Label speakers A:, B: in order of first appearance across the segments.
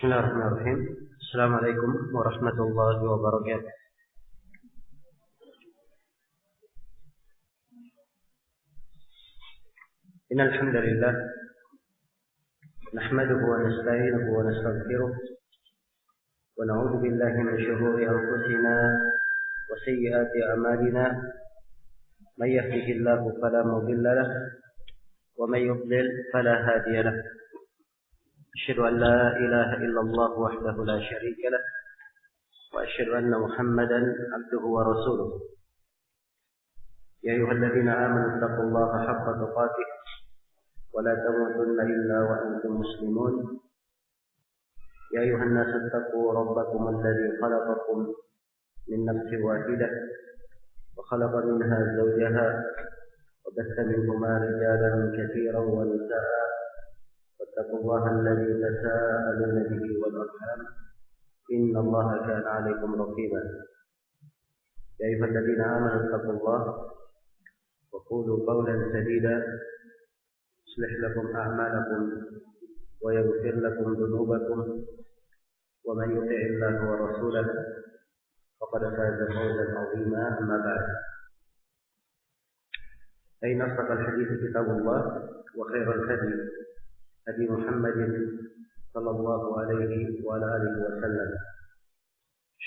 A: Bismillahirrahmanirrahim. Assalamualaikum warahmatullahi wabarakatuh. Innal hamdalillah nahmaduhu wa nasta'inuhu wa nastaghfiruh wa na'udzu billahi min shururi anfusina wa sayyiati a'malina. May yahdihillahu fala mudilla lahu wa may yudlil fala hadiya lahu. أشهد أن لا إله إلا الله وحده لا شريك له وأشهد أن محمدا عبده ورسوله. يا أيها الذين آمنوا اتقوا الله حق تقاته ولا تموتن إلا وأنتم مسلمون. يا أيها الناس اتقوا ربكم الذي خلقكم من نفس واحدة وخلق منها زوجها وبث منهما رجالا كثيرا ونساء واتقوا الله الذي تساءلون به والأرحام إن الله كان عليكم رقيبا. يا أيها الذين آمنوا اتقوا الله وقولوا قولا سديدا يصلح لكم أعمالكم ويغفر لكم ذنوبكم ومن يطع الله ورسوله فقد فاز فوزا عظيما. أما بعد فإن أصدق الحديث كتاب الله وخير الهدي هدي محمد صلى الله عليه وعلى آله وسلم.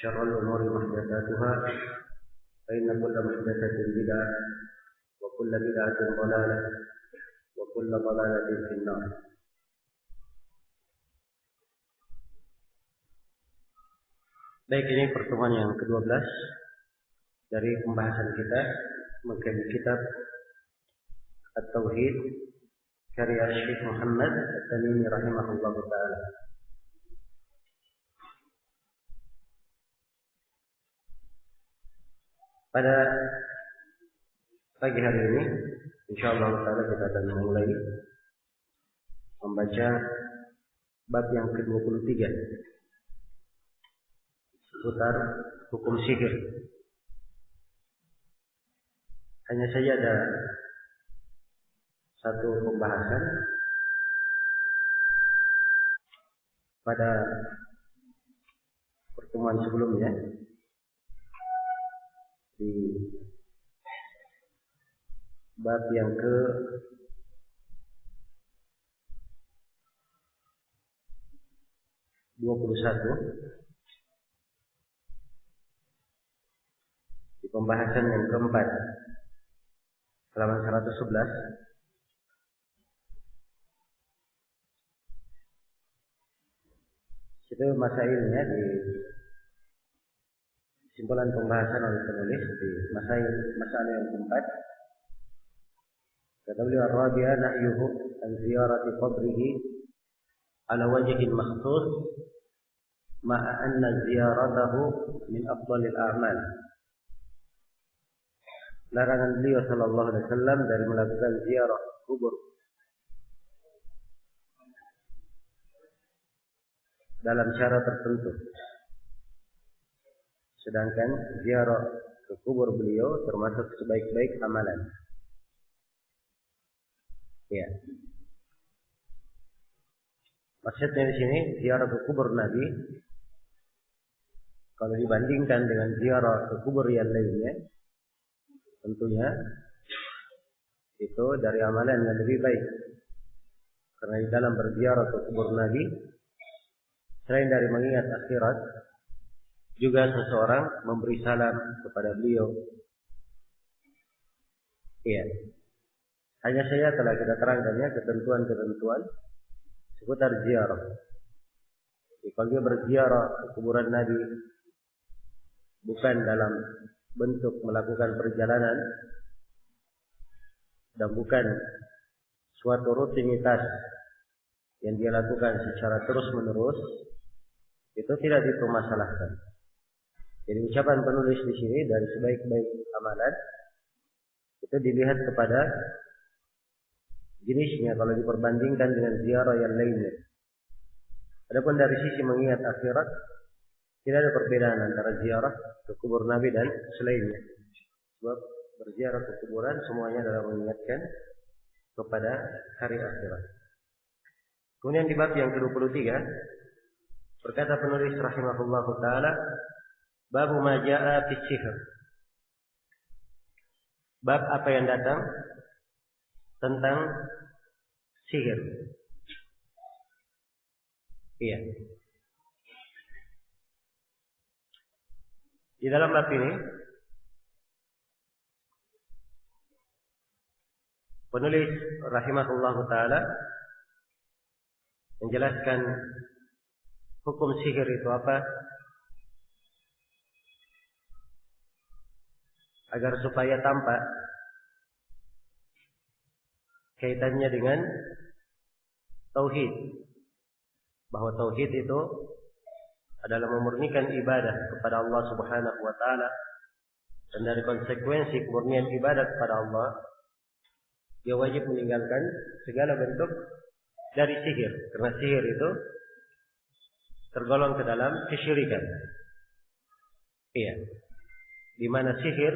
A: شر الأمور محدثاتها فإن كل محدثة بدعة وكل بدعة ضلالة وكل ضلالة في النار. Baik, ini pertemuan yang ke-12 dari pembahasan kita mengenai kitab At-Tauhid karya Syekh Muhammad At-Tamimi rahimahullahu ta'ala. Pada pagi hari ini insyaallah ta'ala kita akan memulai membaca bab yang ke-23 seputar hukum sihir. Hanya saja ada satu pembahasan pada pertemuan sebelumnya di bab yang ke-21 di pembahasan yang keempat halaman 111. Itu masailnya di simpulan pembahasan oleh penulis di masalah yang keempat. Kata beliau, ar-rabi'a nahyuhu an ziyarati qabrihi ala wajhin makhsus ma'a anna ziyaratahu min afdalil a'mal. Larangan beliau sallallahu alaihi wasallam dari melakukan ziarah kubur dalam cara tertentu. Sedangkan ziarah ke kubur beliau termasuk sebaik-baik amalan. Ya. Maksudnya di sini ziarah ke kubur Nabi kalau dibandingkan dengan ziarah ke kubur yang lainnya, tentunya itu dari amalan yang lebih baik. Karena di dalam berziarah ke kubur Nabi, selain dari mengingat akhirat, juga seseorang memberi salam kepada beliau. Iya. Hanya saja telah kita terangkannya ketentuan-ketentuan seputar ziarah. Jadi, kalau dia berziarah ke kuburan Nabi bukan dalam bentuk melakukan perjalanan dan bukan suatu rutinitas yang dia lakukan secara terus-menerus, itu tidak dipermasalahkan. Jadi ucapan penulis di sini dari sebaik-baik amalan itu dilihat kepada jenisnya kalau diperbandingkan dengan ziarah yang lainnya. Adapun dari sisi mengingat akhirat, tidak ada perbedaan antara ziarah ke kubur Nabi dan selainnya. Sebab berziarah ke kuburan semuanya adalah mengingatkan kepada hari akhirat. Kemudian di bab yang ke-23 Berkata penulis rahimahullahu taala, bab ma jaa fi sihr. Bab apa yang datang tentang sihir. Iya. Di dalam bab ini penulis rahimahullahu taala menjelaskan hukum sihir itu apa, agar supaya tampak kaitannya dengan tauhid, bahwa tauhid itu adalah memurnikan ibadah kepada Allah Subhanahu wa taala, dan dari konsekuensi kemurnian ibadah kepada Allah, dia wajib meninggalkan segala bentuk dari sihir, karena sihir itu tergolong ke dalam kesyirikan. Iya. Di mana sihir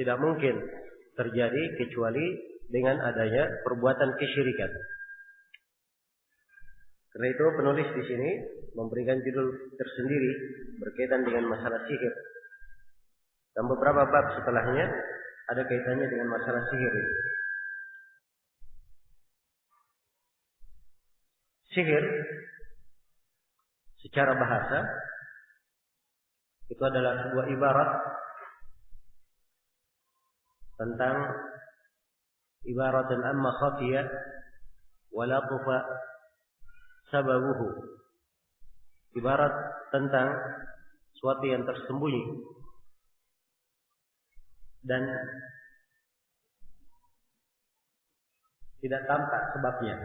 A: tidak mungkin terjadi kecuali dengan adanya perbuatan kesyirikan. Karena itu penulis di sini memberikan judul tersendiri berkaitan dengan masalah sihir. Dan beberapa bab setelahnya ada kaitannya dengan masalah sihir ini. Sihir secara bahasa itu adalah sebuah ibarat tentang ibaratan amma khafiya wa latufa sababuhu. Ibarat tentang sesuatu yang tersembunyi dan tidak tampak sebabnya,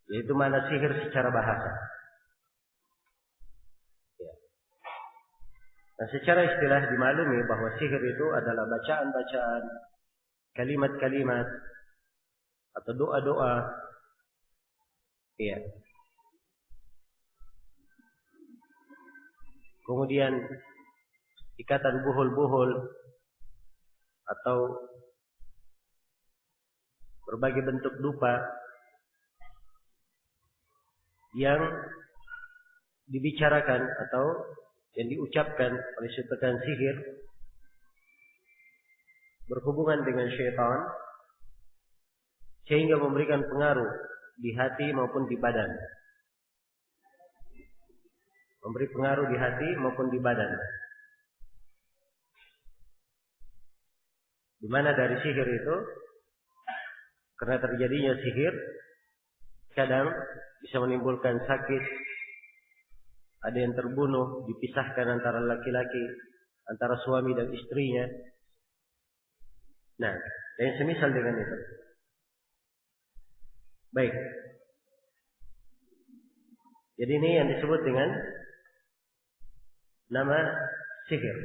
A: yaitu mana sihir secara bahasa. Nah, secara istilah dimaklumi bahwa sihir itu adalah bacaan-bacaan, kalimat-kalimat atau doa-doa, ya. Kemudian ikatan buhul-buhul atau berbagai bentuk dupa yang dibicarakan atau yang diucapkan oleh setekan sihir berhubungan dengan syaitan sehingga memberikan pengaruh di hati maupun di badan. Memberi pengaruh di hati maupun di badan. Di mana dari sihir itu, karena terjadinya sihir, kadang bisa menimbulkan sakit. Ada yang terbunuh, dipisahkan antara laki-laki, antara suami dan istrinya. Nah, yang semisal dengan itu. Baik. Jadi ini yang disebut dengan nama sihir.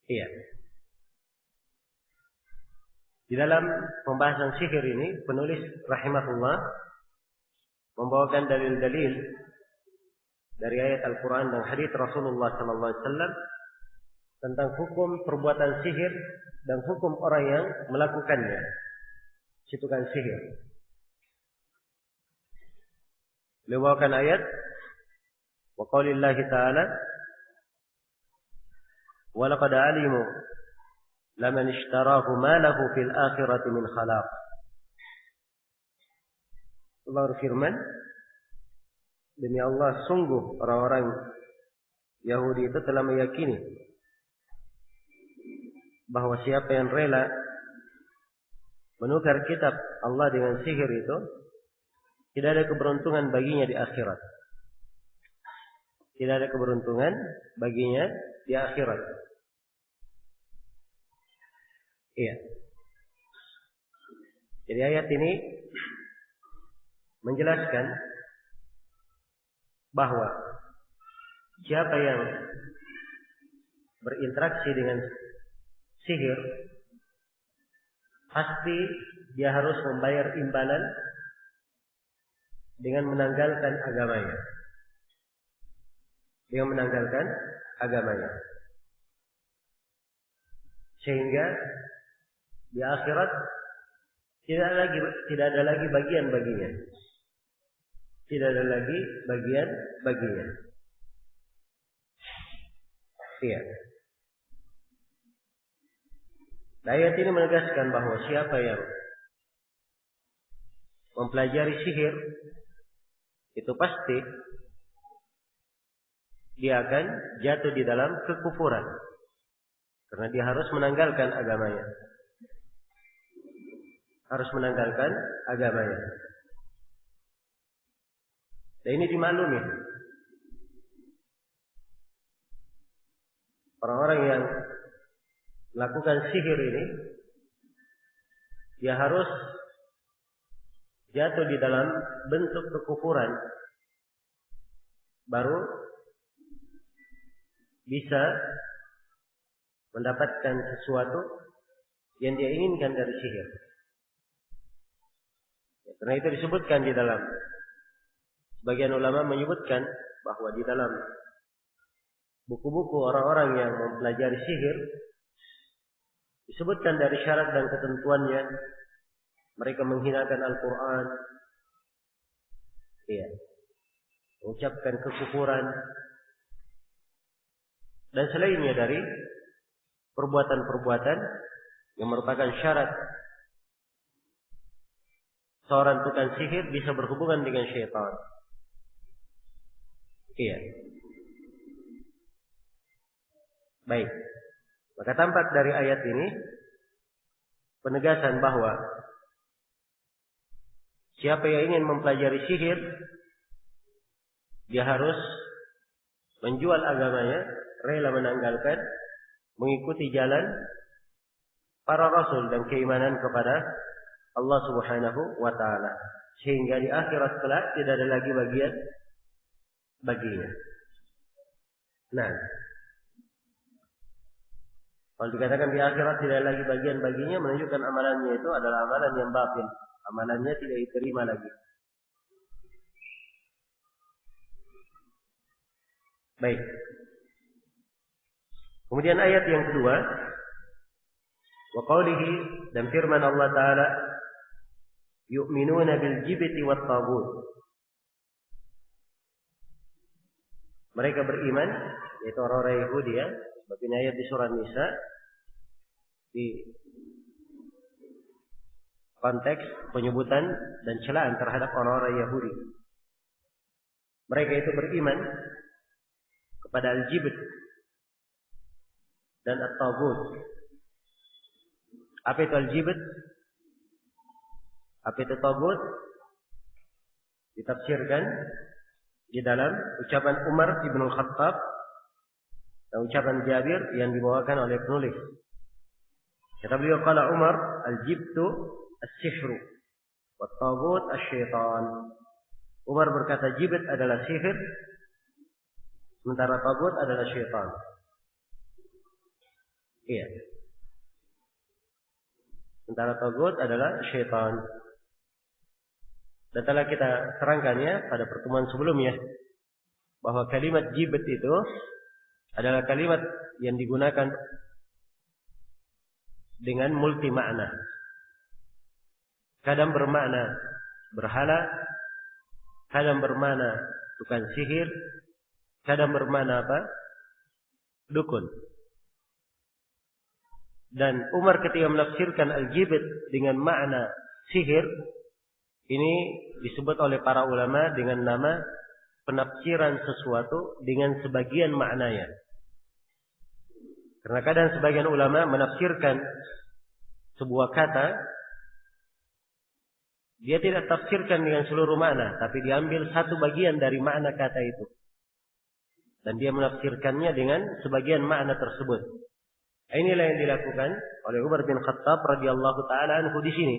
A: Iya. Di dalam pembahasan sihir ini, penulis rahimahullah membawakan dalil-dalil dari ayat Al-Quran dan hadits Rasulullah SAW tentang hukum perbuatan sihir dan hukum orang yang melakukannya, si tukang sihir. Beliau bawakan ayat wa qaulillahi ta'ala wa laqad alimu laman ishtarahu ma lahu fil akhirati min khalaq. Allah berfirman, demi Allah, sungguh orang-orang Yahudi itu telah meyakini bahwa siapa yang rela menukar kitab Allah dengan sihir itu tidak ada keberuntungan baginya di akhirat. Tidak ada keberuntungan baginya di akhirat. Iya. Jadi ayat ini menjelaskan bahwa siapa yang berinteraksi dengan sihir pasti dia harus membayar imbalan dengan menanggalkan agamanya. Dengan menanggalkan agamanya. Sehingga di akhirat tidak ada lagi bagian baginya. Tidak ada lagi bagian baginya. Iya. Ayat ini menegaskan bahwa siapa yang mempelajari sihir itu pasti dia akan jatuh di dalam kekufuran. Karena dia harus menanggalkan agamanya. Harus menanggalkan agamanya. Dan ini dimaklumi. Orang-orang yang melakukan sihir ini, dia harus jatuh di dalam bentuk kekufuran, baru bisa mendapatkan sesuatu yang dia inginkan dari sihir. Karena itu disebutkan di dalam, sebagian ulama menyebutkan bahwa di dalam buku-buku orang-orang yang mempelajari sihir disebutkan dari syarat dan ketentuannya mereka menghinakan Al-Quran, mengucapkan kekufuran dan selainnya dari perbuatan-perbuatan yang merupakan syarat seorang tukang sihir bisa berhubungan dengan syaitan. Baik. Maka tampak dari ayat ini penegasan bahwa siapa yang ingin mempelajari sihir, dia harus menjual agamanya, rela menanggalkan, mengikuti jalan para rasul dan keimanan kepada Allah Subhanahu wa taala, sehingga di akhirat kelak tidak ada lagi bagian baginya. Nah, kalau dikatakan di akhirat tidak lagi bagian baginya, menunjukkan amalannya itu adalah amalan yang batil. Amalannya tidak diterima lagi. Baik. Kemudian ayat yang kedua, wa qawlihi, dan firman Allah Ta'ala, yu'minuna bil jibti wat taghut. Mereka beriman, yaitu orang-orang Yahudi ya. Sebab ini ayat di surah Nisa di konteks penyebutan dan celaan terhadap orang-orang Yahudi. Mereka itu beriman kepada al-jibt dan at-taghut. Apa itu al-jibt? Apa itu taghut? Ditafsirkan di dalam ucapan Umar ibn al-Khattab dan ucapan Jabir yang dibawakan oleh penulis. Kata beliau, qala Umar, al-jibtu as-sihru wa taghut asy-syaitan. Umar berkata jibt adalah sihir, sementara taghut adalah syaitan. Iya. Sementara taghut adalah syaitan. Dan telah kita terangkannya pada pertemuan sebelumnya bahwa kalimat jibt itu adalah kalimat yang digunakan dengan multi makna. Kadang bermakna berhala, kadang bermakna tukang sihir, kadang bermakna apa? Dukun. Dan Umar ketika menafsirkan al-jibt dengan makna sihir, ini disebut oleh para ulama dengan nama penafsiran sesuatu dengan sebagian maknanya. Karena kadang sebagian ulama menafsirkan sebuah kata, dia tidak tafsirkan dengan seluruh makna, tapi diambil satu bagian dari makna kata itu. Dan dia menafsirkannya dengan sebagian makna tersebut. Inilah yang dilakukan oleh Umar bin Khattab radhiyallahu taala anhu di sini.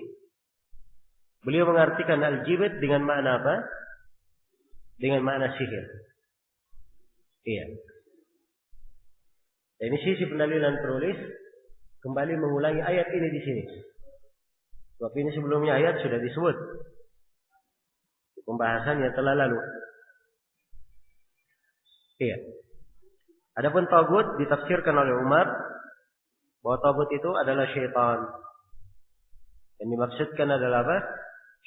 A: Beliau mengartikan al-jibt dengan makna apa? Dengan makna sihir. Iya. Dan ini sisi pendalilan penulis kembali mengulangi ayat ini di sini. Sebab ini sebelumnya ayat sudah disebut. Pembahasan yang telah lalu. Iya. Adapun taghut ditafsirkan oleh Umar bahwa taghut itu adalah syaitan. Yang dimaksudkan adalah apa?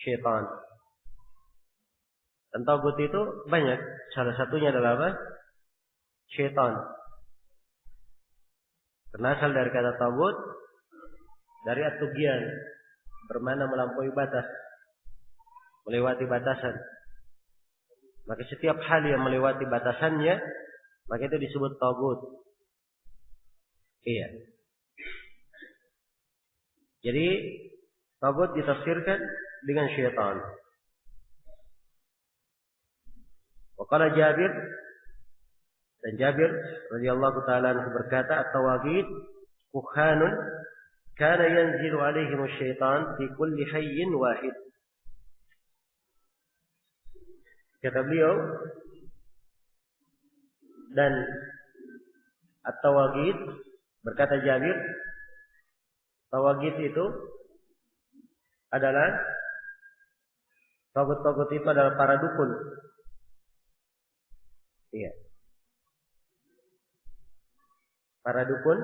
A: Syaitan. Dan tagut itu banyak. Salah satunya adalah apa? Syaitan. Berasal dari kata tagut, dari at-tughyan, bermakna melampaui batas, melewati batasan. Maka setiap hal yang melewati batasannya, maka itu disebut tagut. Iya. Jadi tagut ditafsirkan dengan syaitan. Waqala Jabir, dan Jabir radhiyallahu taala anhu berkata, at-tawaghit kukhanun kana yanzilu alaihim asy-syaitan fi kulli hayyin wahid. Kata beliau, dan at-tawaghit, berkata Jabir, tawaghit itu adalah tagut-tagut itu adalah para dukun. Iya. Para dukun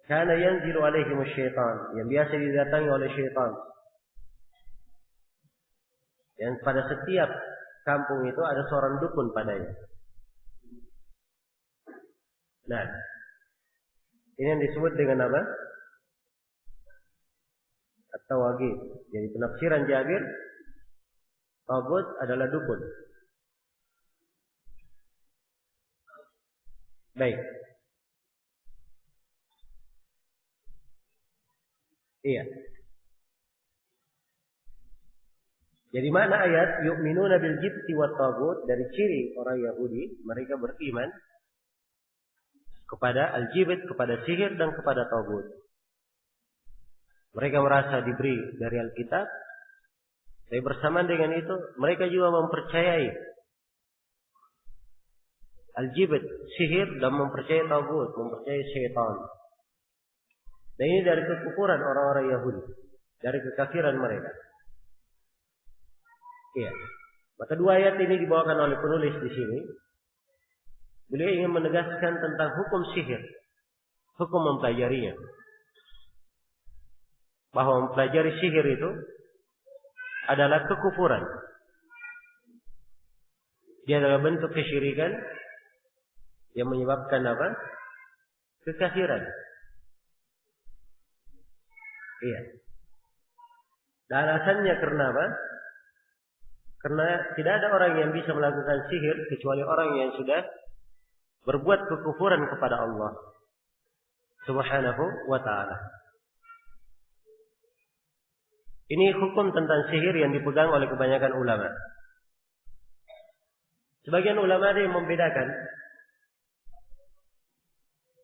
A: kana yanzilu alaihim asy-syaitan, yang biasa didatangi oleh syaitan. Yang pada setiap kampung itu ada seorang dukun padanya. Nah, ini yang disebut dengan apa? At-tawaghit. Jadi penafsiran Jabir, tagut adalah dukun. Baik. Iya. Jadi mana ayat yu'minuna bil jibti wat tagut, dari ciri orang Yahudi, mereka beriman kepada al-jibt, kepada sihir dan kepada tagut. Mereka merasa diberi dari Alkitab, tapi bersamaan dengan itu mereka juga mempercayai al-jibt, sihir, dan mempercayai tagut, mempercayai syaitan. Dan ini dari kekufuran orang-orang Yahudi, dari kekafiran mereka. Iya. Maka dua ayat ini dibawakan oleh penulis di sini. Beliau ingin menegaskan tentang hukum sihir, hukum mempelajarinya. Bahwa mempelajari sihir itu adalah kekufuran. Dia adalah bentuk kesyirikan yang menyebabkan apa? Kekafiran. Iya. Dan alasannya karena apa? Karena tidak ada orang yang bisa melakukan sihir kecuali orang yang sudah berbuat kekufuran kepada Allah Subhanahu wa ta'ala. Ini hukum tentang sihir yang dipegang oleh kebanyakan ulama. Sebagian ulama ada yang membedakan.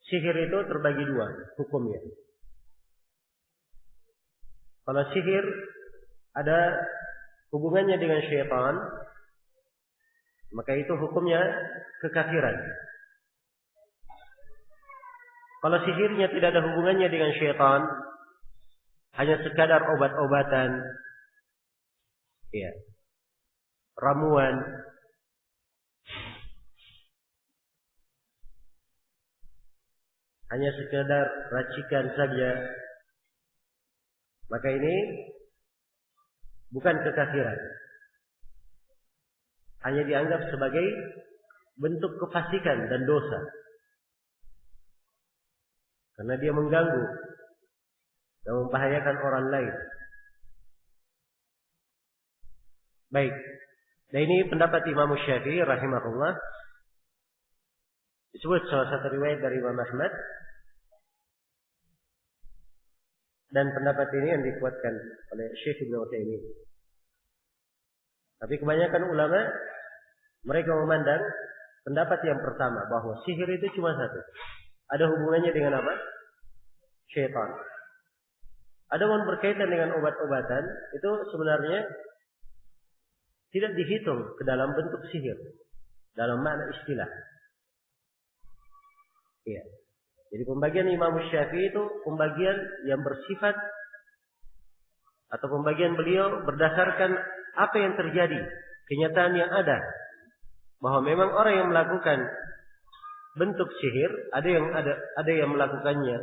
A: Sihir itu terbagi dua hukumnya. Kalau sihir ada hubungannya dengan syaitan, maka itu hukumnya kekafiran. Kalau sihirnya tidak ada hubungannya dengan syaitan, hanya sekadar obat-obatan, ya, ramuan, hanya sekadar racikan saja, maka ini bukan kekafiran. Hanya dianggap sebagai bentuk kefasikan dan dosa. Karena dia mengganggu dan membahayakan orang lain. Baik. Dan ini pendapat Imam Syafi'i rahimahullah. Disebut salah satu riwayat dari Imam Ahmad. Dan pendapat ini yang dikuatkan oleh Syekh Ibnu Utsaimin. Tapi kebanyakan ulama mereka memandang pendapat yang pertama, bahwa sihir itu cuma satu. Ada hubungannya dengan apa? Syaitan. Adapun berkaitan dengan obat-obatan, itu sebenarnya tidak dihitung ke dalam bentuk sihir, dalam makna istilah. Iya. Jadi pembagian Imam Syafi'i itu pembagian yang bersifat, atau pembagian beliau berdasarkan apa yang terjadi, kenyataan yang ada, bahwa memang orang yang melakukan bentuk sihir, ada yang melakukannya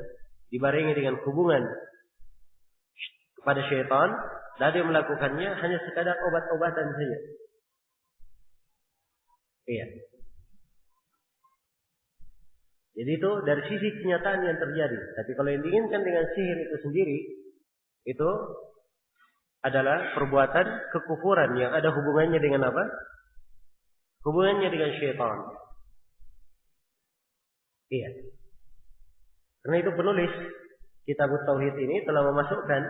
A: dibarengi dengan hubungan pada syaitan, dan dia melakukannya hanya sekadar obat-obatan saja. Iya. Jadi itu dari sisi kenyataan yang terjadi. Tapi kalau yang diinginkan dengan sihir itu sendiri, itu adalah perbuatan kekufuran yang ada hubungannya dengan apa? Hubungannya dengan syaitan. Iya. Karena itu penulis Kitab Tauhid ini telah memasukkan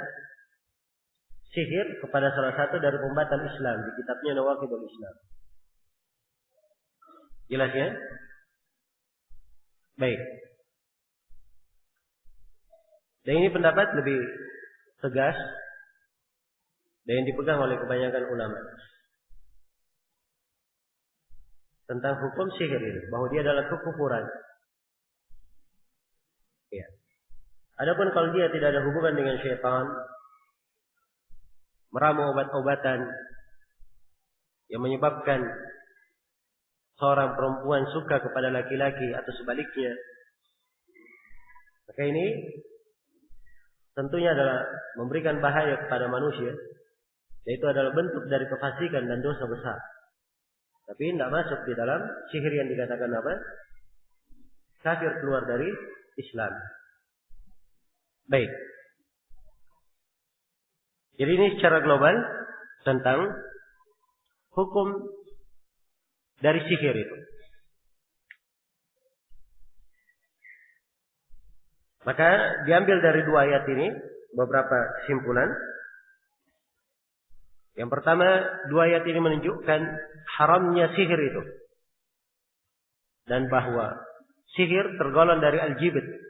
A: sihir kepada salah satu dari pembatal Islam di kitabnya Nawaqidul Islam. Jelas ya? Baik. Dan ini pendapat lebih tegas dan yang dipegang oleh kebanyakan ulama tentang hukum sihir ini, bahwa dia adalah kekufuran. Ya. Adapun kalau dia tidak ada hubungan dengan syaitan, meramu obat-obatan yang menyebabkan seorang perempuan suka kepada laki-laki atau sebaliknya, maka ini tentunya adalah memberikan bahaya kepada manusia, yaitu adalah bentuk dari kefasikan dan dosa besar. Tapi tidak masuk di dalam sihir yang dikatakan apa? Kafir, keluar dari Islam. Baik. Jadi ini secara global tentang hukum dari sihir itu. Maka diambil dari dua ayat ini beberapa kesimpulan. Yang pertama, dua ayat ini menunjukkan haramnya sihir itu. Dan bahwa sihir tergolong dari al-jibt.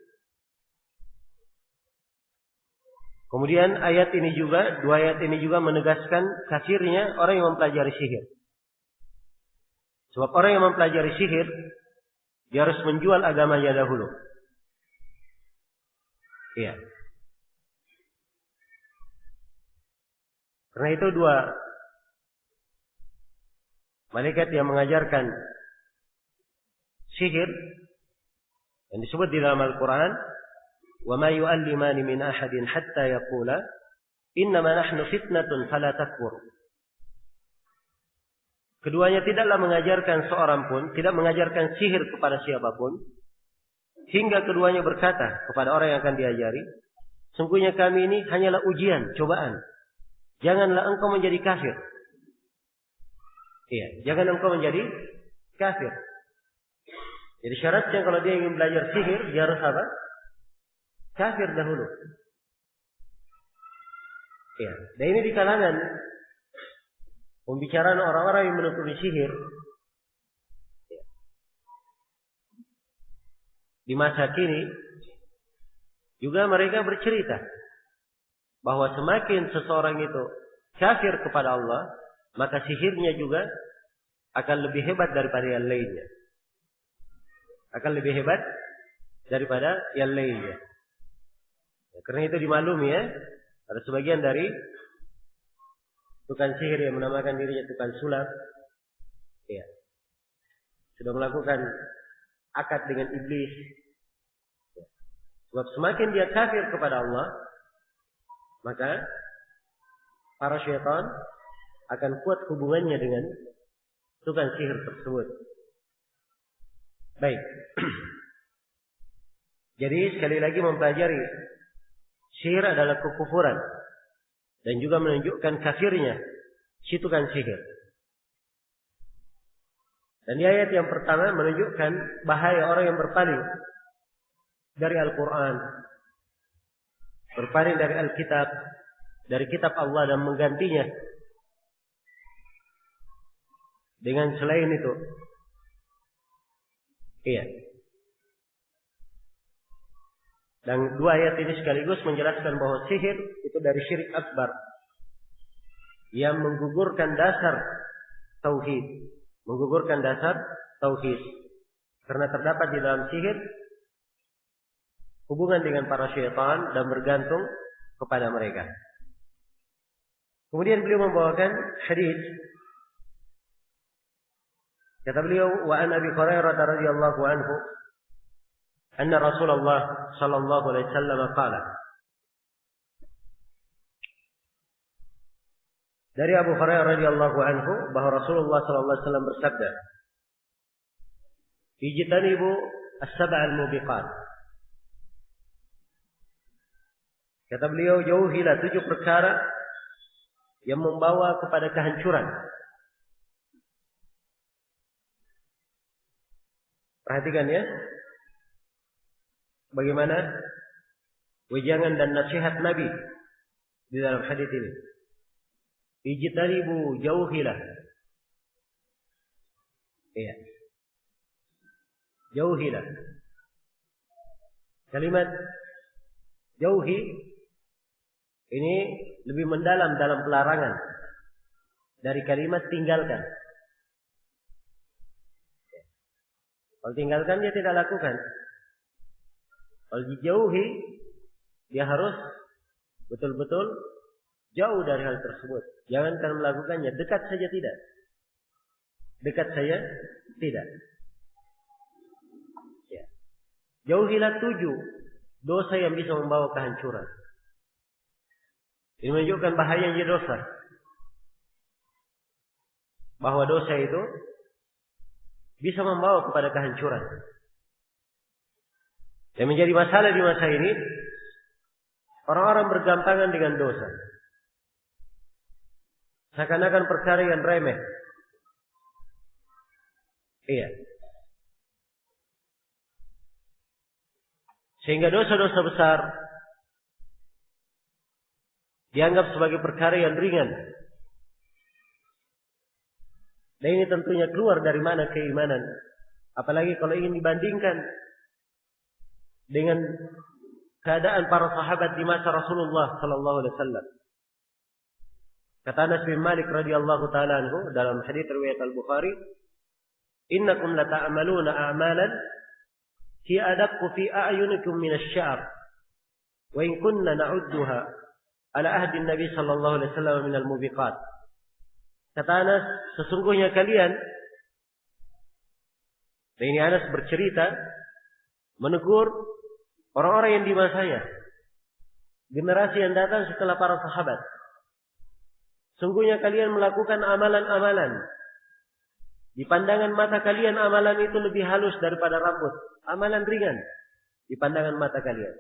A: Kemudian ayat ini juga, dua ayat ini juga menegaskan kafirnya orang yang mempelajari sihir. Sebab orang yang mempelajari sihir, dia harus menjual agamanya dahulu. Iya. Karena itu dua malaikat yang mengajarkan sihir yang disebut di dalam Al-Quran, وَمَا يُؤَلِّمَانِ مِنْ أَحَدٍ حَتَّى يَقُولَ إِنَّمَا نَحْنُ فِتْنَةٌ فَلَا تَكْفُرْ. Keduanya tidaklah mengajarkan seorang pun, tidak mengajarkan sihir kepada siapapun, hingga keduanya berkata kepada orang yang akan diajari, sungguhnya kami ini hanyalah ujian, cobaan. Janganlah engkau menjadi kafir. Iya, jangan engkau menjadi kafir. Jadi syaratnya kalau dia ingin belajar sihir, dia harus apa? Kafir dahulu. Iya, dan ini di kalangan pembicaraan orang-orang yang menekuni sihir. Ya. Di masa kini juga mereka bercerita bahwa semakin seseorang itu kafir kepada Allah, maka sihirnya juga akan lebih hebat daripada yang lainnya. Akan lebih hebat daripada yang lainnya. Ya, karena itu dimaklumi ya, ada sebagian dari tukang sihir yang menamakan dirinya tukang sulap, ya, sudah melakukan akad dengan iblis. Ya. Sebab semakin dia kafir kepada Allah, maka para syaitan akan kuat hubungannya dengan tukang sihir tersebut. Baik. Jadi sekali lagi mempelajari sihir adalah kekufuran dan juga menunjukkan kafirnya si tukang sihir. Dan di ayat yang pertama menunjukkan bahaya orang yang berpaling dari Al-Quran, berpaling dari Alkitab, dari kitab Allah dan menggantinya dengan selain itu. Iya. Dan dua ayat ini sekaligus menjelaskan bahwa sihir itu dari syirik akbar yang menggugurkan dasar tauhid, menggugurkan dasar tauhid. Karena terdapat di dalam sihir hubungan dengan para syaitan dan bergantung kepada mereka. Kemudian beliau membawakan hadis. Kata beliau, wa an Abi Hurairah radhiyallahu anhu, anna Rasulullah sallallahu alaihi wasallam qala, Dari Abu Hurairah radhiyallahu anhu bahwa Rasulullah sallallahu alaihi wasallam bersabda, "Ijtanibu as-sab'al mubiqat." Kata beliau, jauhilah 7 perkara yang membawa kepada kehancuran. Perhatikan ya, bagaimana wejangan dan nasihat Nabi di dalam hadis ini. Ijtanibu, jauhilah. Iya. Jauhilah. Kalimat jauhi ini lebih mendalam dalam pelarangan dari kalimat tinggalkan. Kalau tinggalkan dia tidak lakukan. Kalau dijauhi dia harus betul-betul jauh dari hal tersebut. Jangankan melakukannya, dekat saja tidak. Dekat saja tidak. Ya. Jauhilah 7 dosa yang bisa membawa kehancuran. Ini menunjukkan bahayanya dosa. Bahwa dosa itu bisa membawa kepada kehancuran. Yang menjadi masalah di masa ini, orang-orang bergampangan dengan dosa. Seakan-akan perkara yang remeh. Iya. Sehingga dosa-dosa besar dianggap sebagai perkara yang ringan. Dan ini tentunya keluar dari mana keimanan. Apalagi kalau ingin dibandingkan dengan keadaan para sahabat di masa Rasulullah sallallahu alaihi wasallam. Kata Anas bin Malik radhiyallahu taala anhu dalam hadits riwayat Al-Bukhari, "Innakum lata'maluna a'malan hi adaqqu fi a'yunikum min asy-sya'r wa in kunna na'udduha ala ahdi Nabi sallallahu alaihi wasallam min al-mubiqat." Kata Anas, sesungguhnya kalian, dan ini Anas bercerita menegur orang-orang yang di masanya, generasi yang datang setelah para sahabat. Sungguhnya kalian melakukan amalan-amalan. Di pandangan mata kalian amalan itu lebih halus daripada rambut. Amalan ringan di pandangan mata kalian.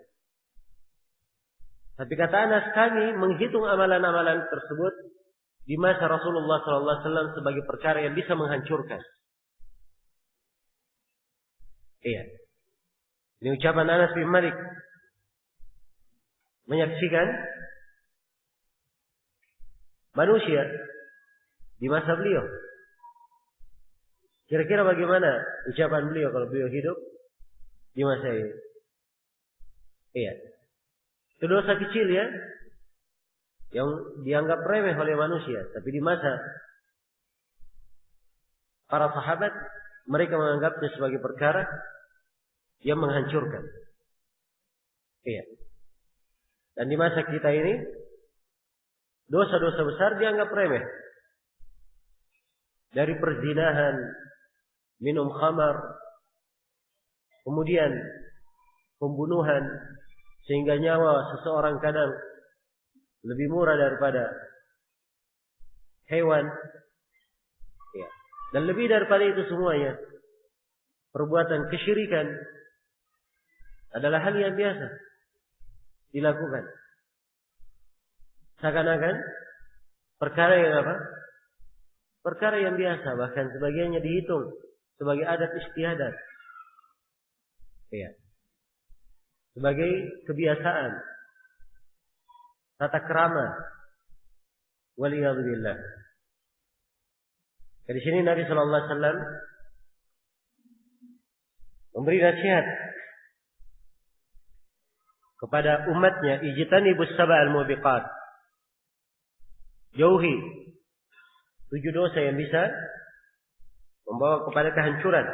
A: Tapi kata Anas, kami menghitung amalan-amalan tersebut di masa Rasulullah SAW sebagai perkara yang bisa menghancurkan. Iya. Ini ucapan Anas bin Malik. Menyaksikan manusia di masa beliau. Kira-kira bagaimana ucapan beliau kalau beliau hidup di masa ini? Iya. Itu dosa kecil ya, yang dianggap remeh oleh manusia. Tapi di masa para sahabat, mereka menganggapnya sebagai perkara yang menghancurkan. Iya. Dan di masa kita ini, dosa-dosa besar dianggap remeh. Dari perzinahan, minum khamar, kemudian pembunuhan, sehingga nyawa seseorang kadang lebih murah daripada hewan. Ya. Dan lebih daripada itu semuanya, perbuatan kesyirikan adalah hal yang biasa dilakukan. Seakan-akan perkara yang apa? Perkara yang biasa, bahkan sebagiannya dihitung sebagai adat istiadat. Ya. Sebagai kebiasaan, tata krama. Waliyadzubillah. Di sini Nabi sallallahu alaihi wasallam memberi nasihat kepada umatnya, ijtanibus sab'al mubiqat. Jauhi 7 dosa yang bisa membawa kepada kehancuran.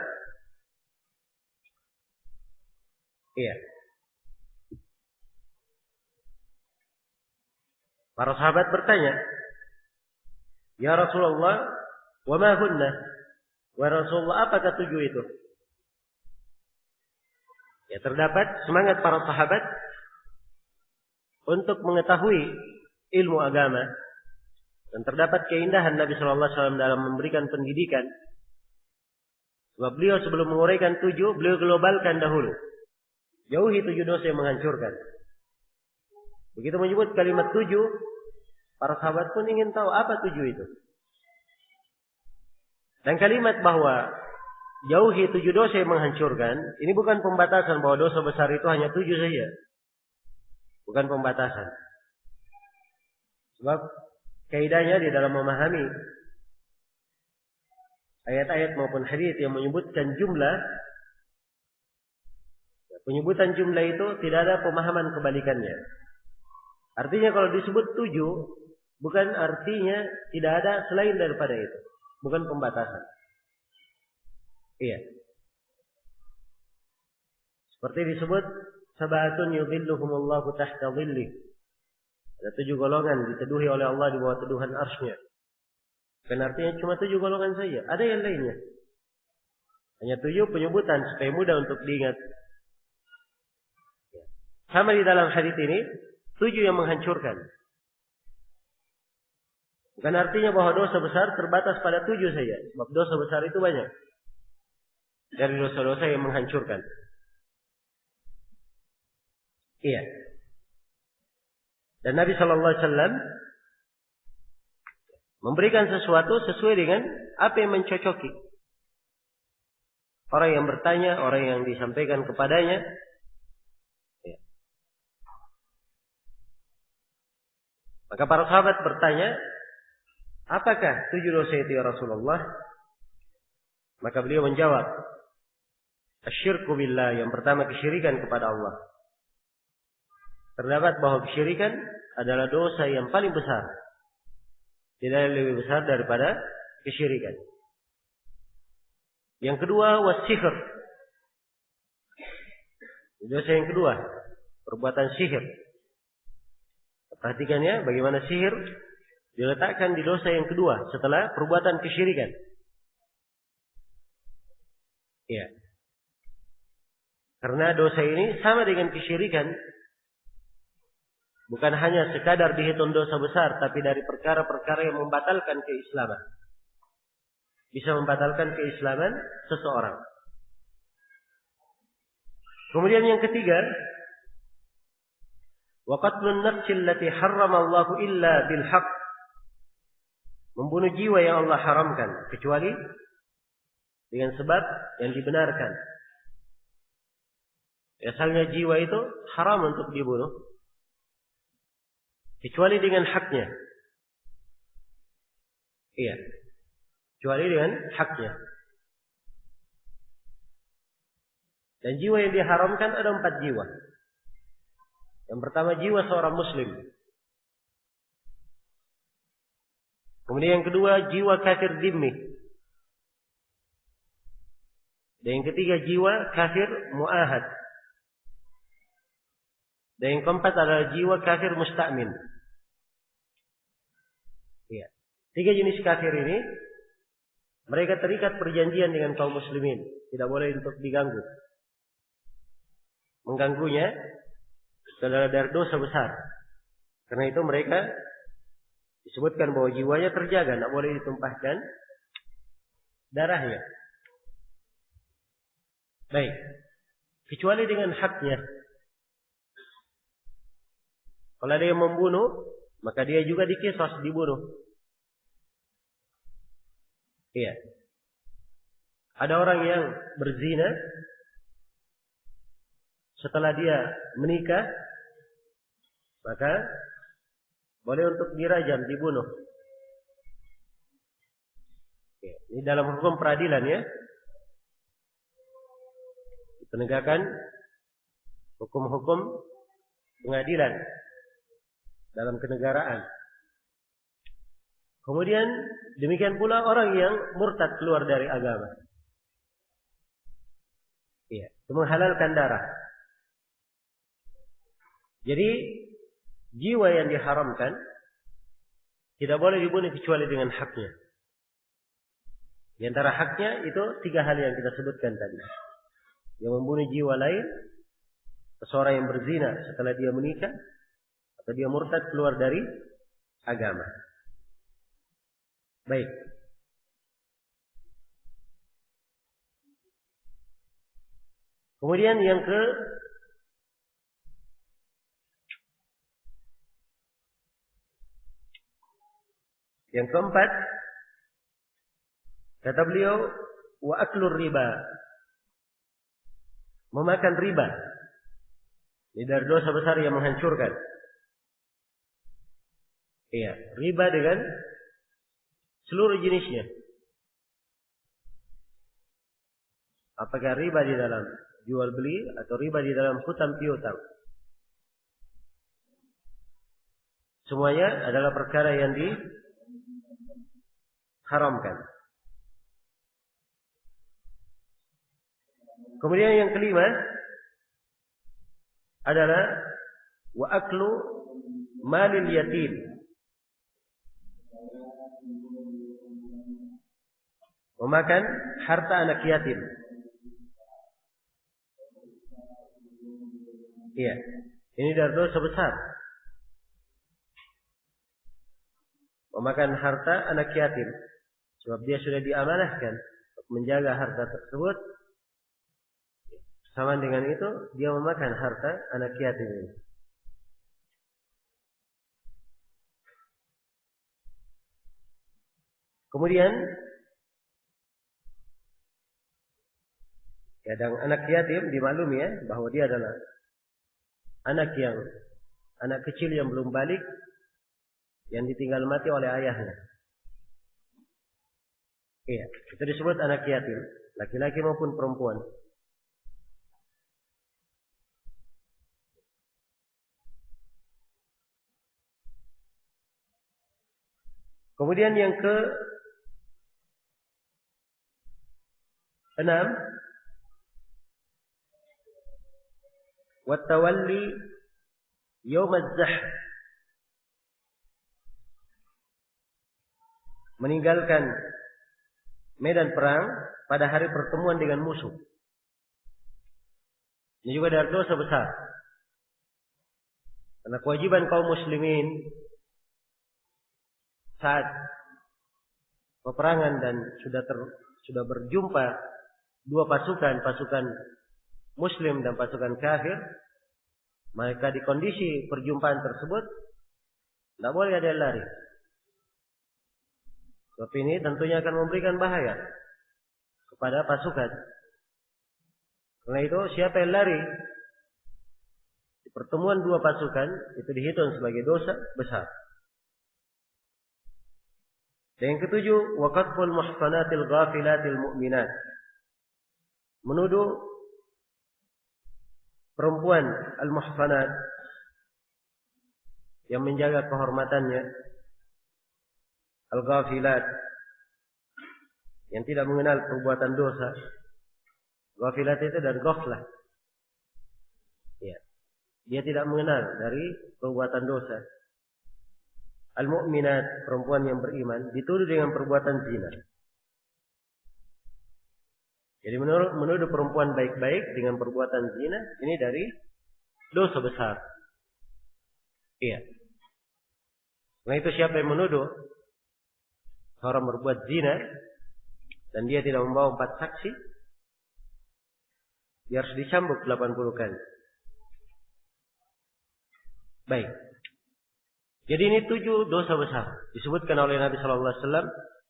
A: Iya. Para sahabat bertanya, "Ya Rasulullah, wa ma hunna?" Wahai Rasulullah, apakah 7 itu? Ya, terdapat semangat para sahabat untuk mengetahui ilmu agama, Dan terdapat keindahan Nabi Shallallahu Alaihi Wasallam dalam memberikan pendidikan. Sebab beliau sebelum menguraikan 7, beliau globalkan dahulu. Jauhi 7 dosa yang menghancurkan. Begitu menyebut kalimat 7, para sahabat pun ingin tahu apa 7 itu. Dan kalimat bahwa jauhi 7 dosa yang menghancurkan, ini bukan pembatasan bahwa dosa besar itu hanya 7 saja. Bukan pembatasan. Sebab kaidahnya di dalam memahami ayat-ayat maupun hadis yang menyebutkan jumlah, penyebutan jumlah itu tidak ada pemahaman kebalikannya. Artinya kalau disebut 7, bukan artinya tidak ada selain daripada itu. Bukan pembatasan. Iya. Seperti disebut, sabatun yudhilluhumullahu tahta dhillih. Ada 7 golongan diteduhi oleh Allah di bawah teduhan arsy-Nya. Bukan artinya cuma 7 golongan saja. Ada yang lainnya. Hanya 7 penyebutan supaya mudah untuk diingat. Sama di dalam hadis ini, 7 yang menghancurkan. Bukan artinya bahwa dosa besar terbatas pada 7 saja. Sebab dosa besar itu banyak. Dari dosa-dosa yang menghancurkan. Iya. Dan Nabi Shallallahu Alaihi Wasallam memberikan sesuatu sesuai dengan apa yang mencocoki. Orang yang bertanya, orang yang disampaikan kepadanya. Ya. Maka para sahabat bertanya, apakah 7 dosa itu ya Rasulullah? Maka beliau menjawab, asyirku billah, yang pertama kesyirikan kepada Allah. Terdapat bahwa kesyirikan adalah dosa yang paling besar. Tidak ada lebih besar daripada kesyirikan. Yang kedua, was-sihr. Dosa yang kedua, perbuatan sihir. Perhatikan ya, bagaimana sihir diletakkan di dosa yang kedua setelah perbuatan kesyirikan. Ya. Karena dosa ini sama dengan kesyirikan. Bukan hanya sekadar dihitung dosa besar, tapi dari perkara-perkara yang membatalkan keislaman. Bisa membatalkan keislaman seseorang. Kemudian yang ketiga, wa qatlun nafsil lati harrama Allah illa bil haqq. Membunuh jiwa yang Allah haramkan kecuali dengan sebab yang dibenarkan. Asalnya jiwa itu haram untuk dibunuh kecuali dengan haknya. Iya. Kecuali dengan haknya. Dan jiwa yang diharamkan ada 4 jiwa. Yang pertama jiwa seorang muslim. Kemudian yang kedua jiwa kafir dhimmi. Dan yang ketiga jiwa kafir mu'ahad. Dan yang keempat adalah jiwa kafir musta'min. Ya. 3 jenis kafir ini, mereka terikat perjanjian dengan kaum muslimin. Tidak boleh untuk diganggu. Mengganggunya adalah dari dosa besar. Karena itu mereka disebutkan bahwa jiwanya terjaga. Tidak boleh ditumpahkan darahnya. Baik. Kecuali dengan haknya. Kalau ada yang membunuh, maka dia juga diqisas, dibunuh. Iya. Ada orang yang berzina, setelah dia menikah, maka boleh untuk dirajam, dibunuh. Oke. Ini dalam hukum peradilan ya. Penegakan hukum-hukum pengadilan dalam kenegaraan. Kemudian demikian pula orang yang murtad keluar dari agama. Iya, itu menghalalkan darah. Jadi jiwa yang diharamkan tidak boleh dibunuh kecuali dengan haknya. Di antara haknya itu 3 hal yang kita sebutkan tadi. Yang membunuh jiwa lain, seseorang yang berzina setelah dia menikah, atau dia murtad keluar dari agama. Baik. Kemudian yang keempat, kata beliau, wa aklur riba. Memakan riba. Ini dari dosa besar yang menghancurkan. Iya, riba dengan seluruh jenisnya. Apakah riba di dalam jual beli atau riba di dalam hutang piutang? Semuanya adalah perkara yang diharamkan. Kemudian yang kelima adalah wa aklu malil yatim. Memakan harta anak yatim. Iya, ini dari dosa besar. Memakan harta anak yatim, sebab dia sudah diamanahkan untuk menjaga harta tersebut. Sama dengan itu, dia memakan harta anak yatim ini. Kemudian, kadang anak yatim dimaklumi ya, bahwa dia adalah anak kecil yang belum balik, yang ditinggal mati oleh ayahnya. Iya, itu disebut anak yatim, laki-laki maupun perempuan. Kemudian yang ke-6, wattawalli yaum az-zahr. Meninggalkan medan perang pada hari pertemuan dengan musuh. Ini juga dari dosa besar. Karena kewajiban kaum muslimin saat peperangan dan sudah berjumpa dua pasukan muslim dan pasukan kafir, maka di kondisi perjumpaan tersebut tidak boleh ada yang lari. Sebab ini tentunya akan memberikan bahaya kepada pasukan. Karena itu siapa yang lari di pertemuan dua pasukan itu dihitung sebagai dosa besar. Dan yang ketujuh, wa qadful muhsanatil ghafilatil mu'minat. Menuduh perempuan al-muhsanat yang menjaga kehormatannya, al-ghafilat yang tidak mengenal perbuatan dosa. Ghafilat itu dari ghaflah. Ya. Dia tidak mengenal dari perbuatan dosa. Al-mu'minat, perempuan yang beriman, dituduh dengan perbuatan zina. Jadi menuduh perempuan baik-baik dengan perbuatan zina, ini dari dosa besar. Iya. Nah itu siapa yang menuduh seorang berbuat zina dan dia tidak membawa 4 saksi, dia harus dicambuk 80 kali. Baik. Jadi ini 7 dosa besar disebutkan oleh Nabi Sallallahu Alaihi Wasallam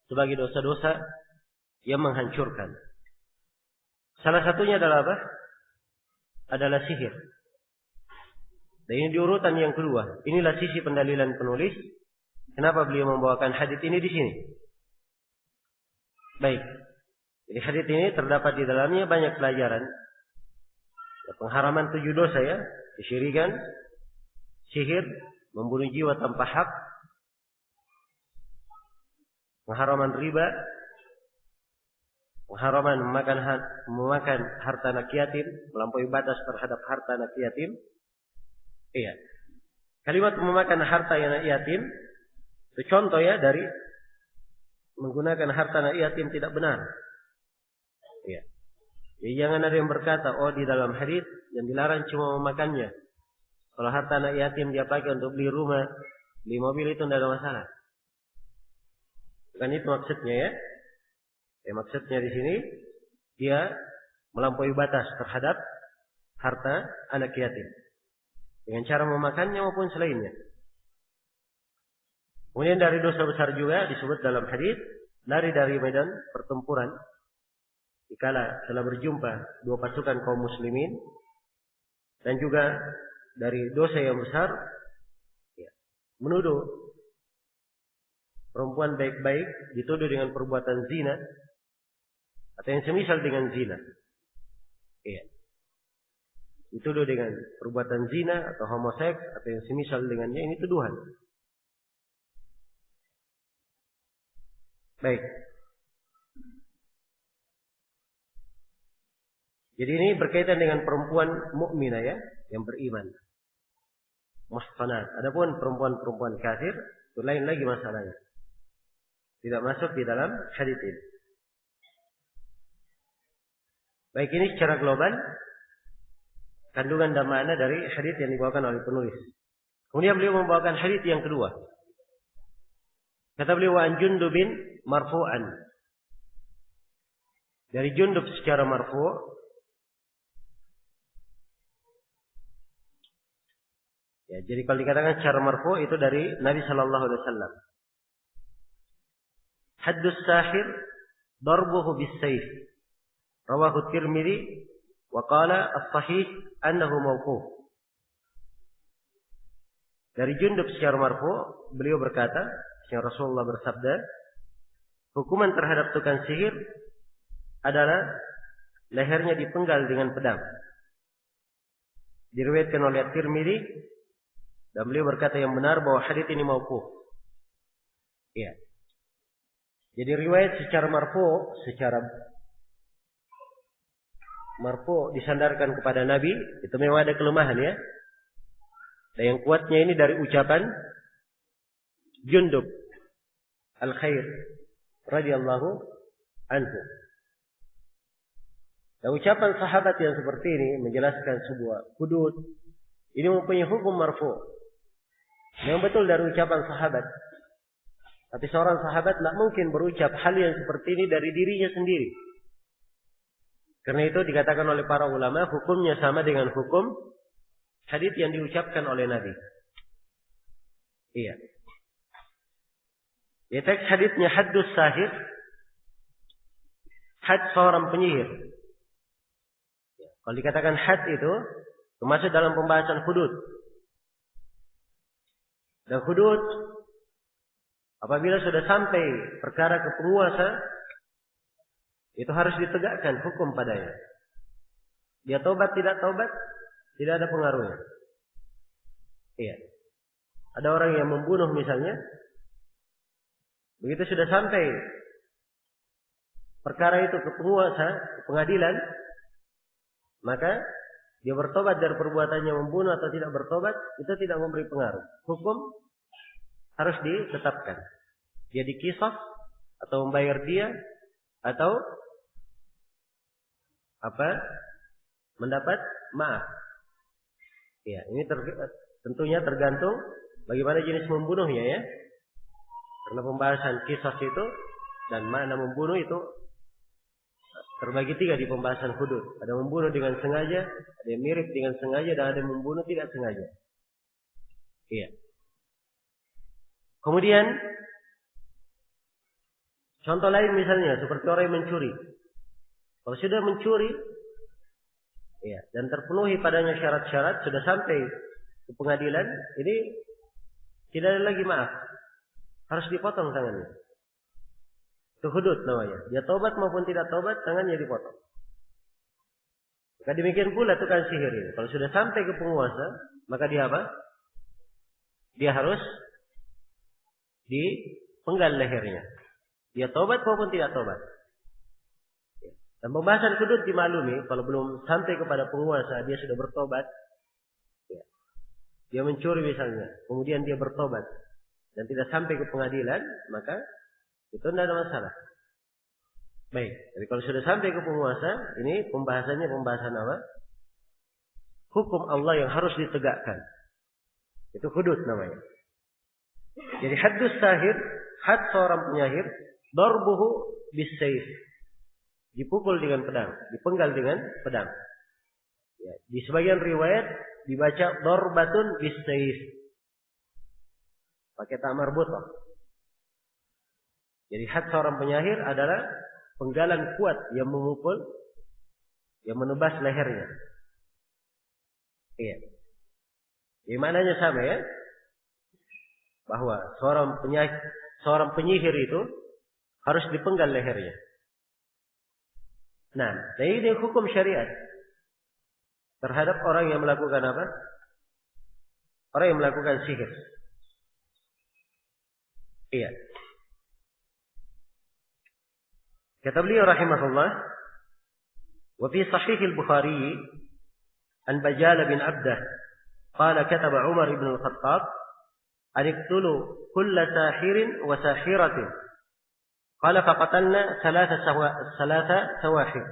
A: sebagai dosa-dosa yang menghancurkan. Salah satunya adalah apa? Adalah sihir. Dan ini di urutan yang kedua. Inilah sisi pendalilan penulis. Kenapa beliau membawakan hadits ini di sini? Baik. Jadi hadits ini terdapat di dalamnya banyak pelajaran. Pengharaman 7 dosa ya, kesyirikan, sihir, membunuh jiwa tanpa hak, pengharaman riba, pengharaman memakan harta anak yatim, melampaui batas terhadap harta anak yatim. Iya. Kalimat memakan harta anak yatim itu contoh ya dari menggunakan harta anak yatim tidak benar. Iya. Jadi jangan ada yang berkata, oh di dalam hadis yang dilarang cuma memakannya. Kalau harta anak yatim dia pakai untuk beli rumah, beli mobil itu tidak ada masalah.
B: Bukan itu maksudnya ya. Maksudnya di sini dia melampaui batas terhadap harta anak yatim dengan cara memakannya maupun selainnya. Kemudian dari dosa besar juga disebut dalam hadis, lari dari medan pertempuran dikala telah berjumpa dua pasukan kaum muslimin, dan juga dari dosa yang besar menuduh perempuan baik-baik dituduh dengan perbuatan zina atau yang semisal dengan zina. Dituduh dengan perbuatan zina atau homoseks atau yang semisal dengannya, ini tuduhan. Baik. Jadi ini berkaitan dengan perempuan mukminah ya, yang beriman. Muhsanat. Adapun perempuan-perempuan kafir itu lain lagi masalahnya. Tidak masuk di dalam hadits ini. Baik, ini secara global kandungan dan makna dari hadits yang dibawakan oleh penulis. Kemudian beliau membawakan hadits yang kedua. Kata beliau, an Jundubin marfu'an. Dari Jundub secara marfu'. Ya, jadi kalau dikatakan secara marfu' itu dari Nabi sallallahu alaihi wasallam. Haddus sahir darbuhu bis-sayf. Rawahu Tirmidzi wa qala as-sahih annahu mauquf. Dari Jundub secara marfu' beliau berkata, Rasulullah bersabda, hukuman terhadap tukang sihir adalah lehernya dipenggal dengan pedang. Diriwayatkan oleh Tirmidzi dan beliau berkata yang benar bahwa hadits ini mauquf. Ya. Jadi riwayat secara marfu disandarkan kepada Nabi itu memang ada kelemahan ya. Dan yang kuatnya ini dari ucapan Jundub Al-Khair radhiyallahu anhu. Dan ucapan sahabat yang seperti ini menjelaskan sebuah hudud ini mempunyai hukum marfu. Yang betul dari ucapan sahabat. Tapi seorang sahabat tidak mungkin berucap hal yang seperti ini dari dirinya sendiri. Karena itu dikatakan oleh para ulama hukumnya sama dengan hukum hadits yang diucapkan oleh Nabi. Iya. Ya, teks haditsnya haddus sahir. Had seorang penyihir. Ya, kalau dikatakan had itu termasuk dalam pembahasan hudud. Dan hudud apabila sudah sampai perkara ke penguasa itu harus ditegakkan hukum padanya. Dia tobat tidak tobat tidak ada pengaruhnya. Iya. Ada orang yang membunuh misalnya, begitu sudah sampai perkara itu ke penguasa, ke pengadilan, maka dia bertobat dari perbuatannya membunuh atau tidak bertobat, itu tidak memberi pengaruh. Hukum harus ditetapkan. Dia dikisah atau membayar dia atau mendapat maaf. Ya, ini tentunya tergantung bagaimana jenis membunuhnya ya. Karena pembahasan kisah itu dan makna membunuh itu terbagi tiga di pembahasan hudud. Ada membunuh dengan sengaja, ada yang mirip dengan sengaja, dan ada yang membunuh tidak sengaja. Iya. Kemudian contoh lain misalnya seperti orang yang mencuri. Kalau sudah mencuri, ya, dan terpenuhi padanya syarat-syarat, sudah sampai ke pengadilan, ini tidak ada lagi maaf. Harus dipotong tangannya. Itu hudud namanya. Dia tobat maupun tidak tobat, tangannya dipotong. Maka demikian pula tukang sihir ini. Kalau sudah sampai ke penguasa, maka dia apa? Dia harus dipenggal lehernya. Dia tobat maupun tidak tobat. Dan pembahasan hudud dimaklumi, kalau belum sampai kepada penguasa, dia sudah bertobat. Dia mencuri misalnya, kemudian dia bertobat dan tidak sampai ke pengadilan, maka itu tidak ada masalah. Baik, jadi kalau sudah sampai ke penguasa, ini pembahasannya pembahasan apa? Hukum Allah yang harus ditegakkan. Itu hudud namanya. Jadi haddus sahir, had seorang penyihir darbuhu bisayf, dipukul dengan pedang, dipenggal dengan pedang. Ya, di sebagian riwayat dibaca darbatun bisayf, pakai ta marbutah. Jadi had seorang penyihir adalah penggalan kuat yang memukul, yang menebas lehernya. Iya. Jadi maknanya sama ya, bahwa seorang penyihir itu harus dipenggal lehernya. Nah, jadi ini hukum syariat terhadap orang yang melakukan apa? Orang yang melakukan sihir. Iya. Kata beliau rahimahullah, wa fi sahih al-Bukhari an Bajal bin Abdah qala kataba Umar ibn al-Khattab an iqtulu kull sahirin wa sahiratin qala faqatalna thalatha sawahir.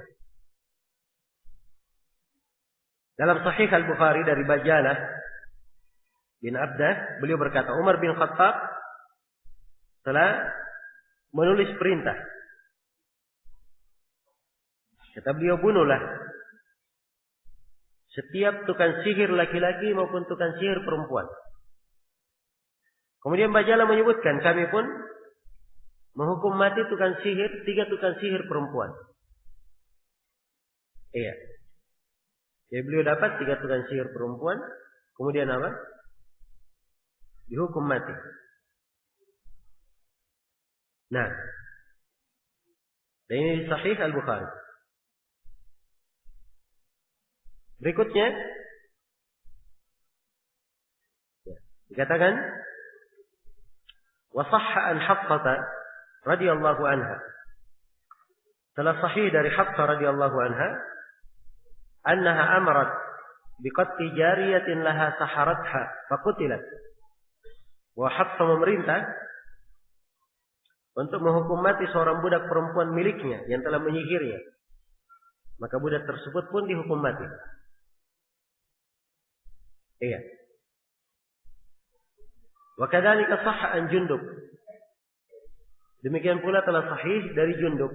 B: Dalam sahih al-Bukhari dari Bajalah bin Abdah, beliau berkata, Umar bin Khattab telah menulis perintah. Kata beliau, bunuhlah setiap tukang sihir laki-laki maupun tukang sihir perempuan. Kemudian Bajalah menyebutkan, kami pun menghukum mati tukang sihir, 3 tukang sihir perempuan. Iya. Jadi beliau dapat 3 tukang sihir perempuan, kemudian apa? Dihukum mati. Nah, dan ini sahih al-Bukhari. Berikutnya dikatakan wa sahha an Hafsah radhiyallahu anha. Telah sahih dari Hafsah radhiyallahu anha annaha amarat biqatli jariyatin laha saharatha faqutilat. Wa Hafsah memerintah untuk menghukum mati seorang budak perempuan miliknya yang telah menyihirnya. Maka budak tersebut pun dihukum mati. Iya. Wa kadzalika sahha an Jundub. Demikian pula telah sahih dari Jundub.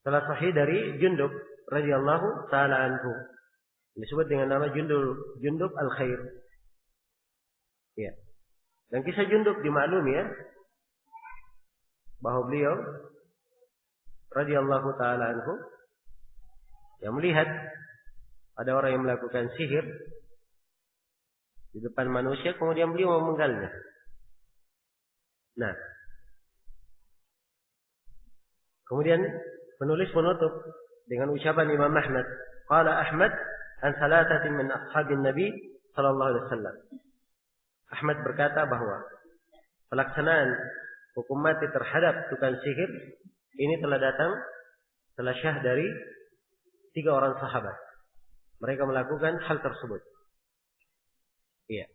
B: Telah sahih dari Jundub radhiyallahu taala anhu. Disebut dengan nama Jundub al-Khair. Iya. Dan kisah Jundub dimaklumi ya, bahwa beliau radhiyallahu taala anhu yang melihat ada orang yang melakukan sihir di depan manusia, kemudian beliau memenggalnya. Nah, kemudian penulis menutup dengan ucapan Imam Ahmad, qala Ahmad an thalathatin min ashabin Nabi sallallahu alaihi wasallam. Ahmad berkata bahwa pelaksanaan hukum mati terhadap tukang sihir ini telah syah dari 3 orang sahabat. Mereka melakukan hal tersebut. Iya.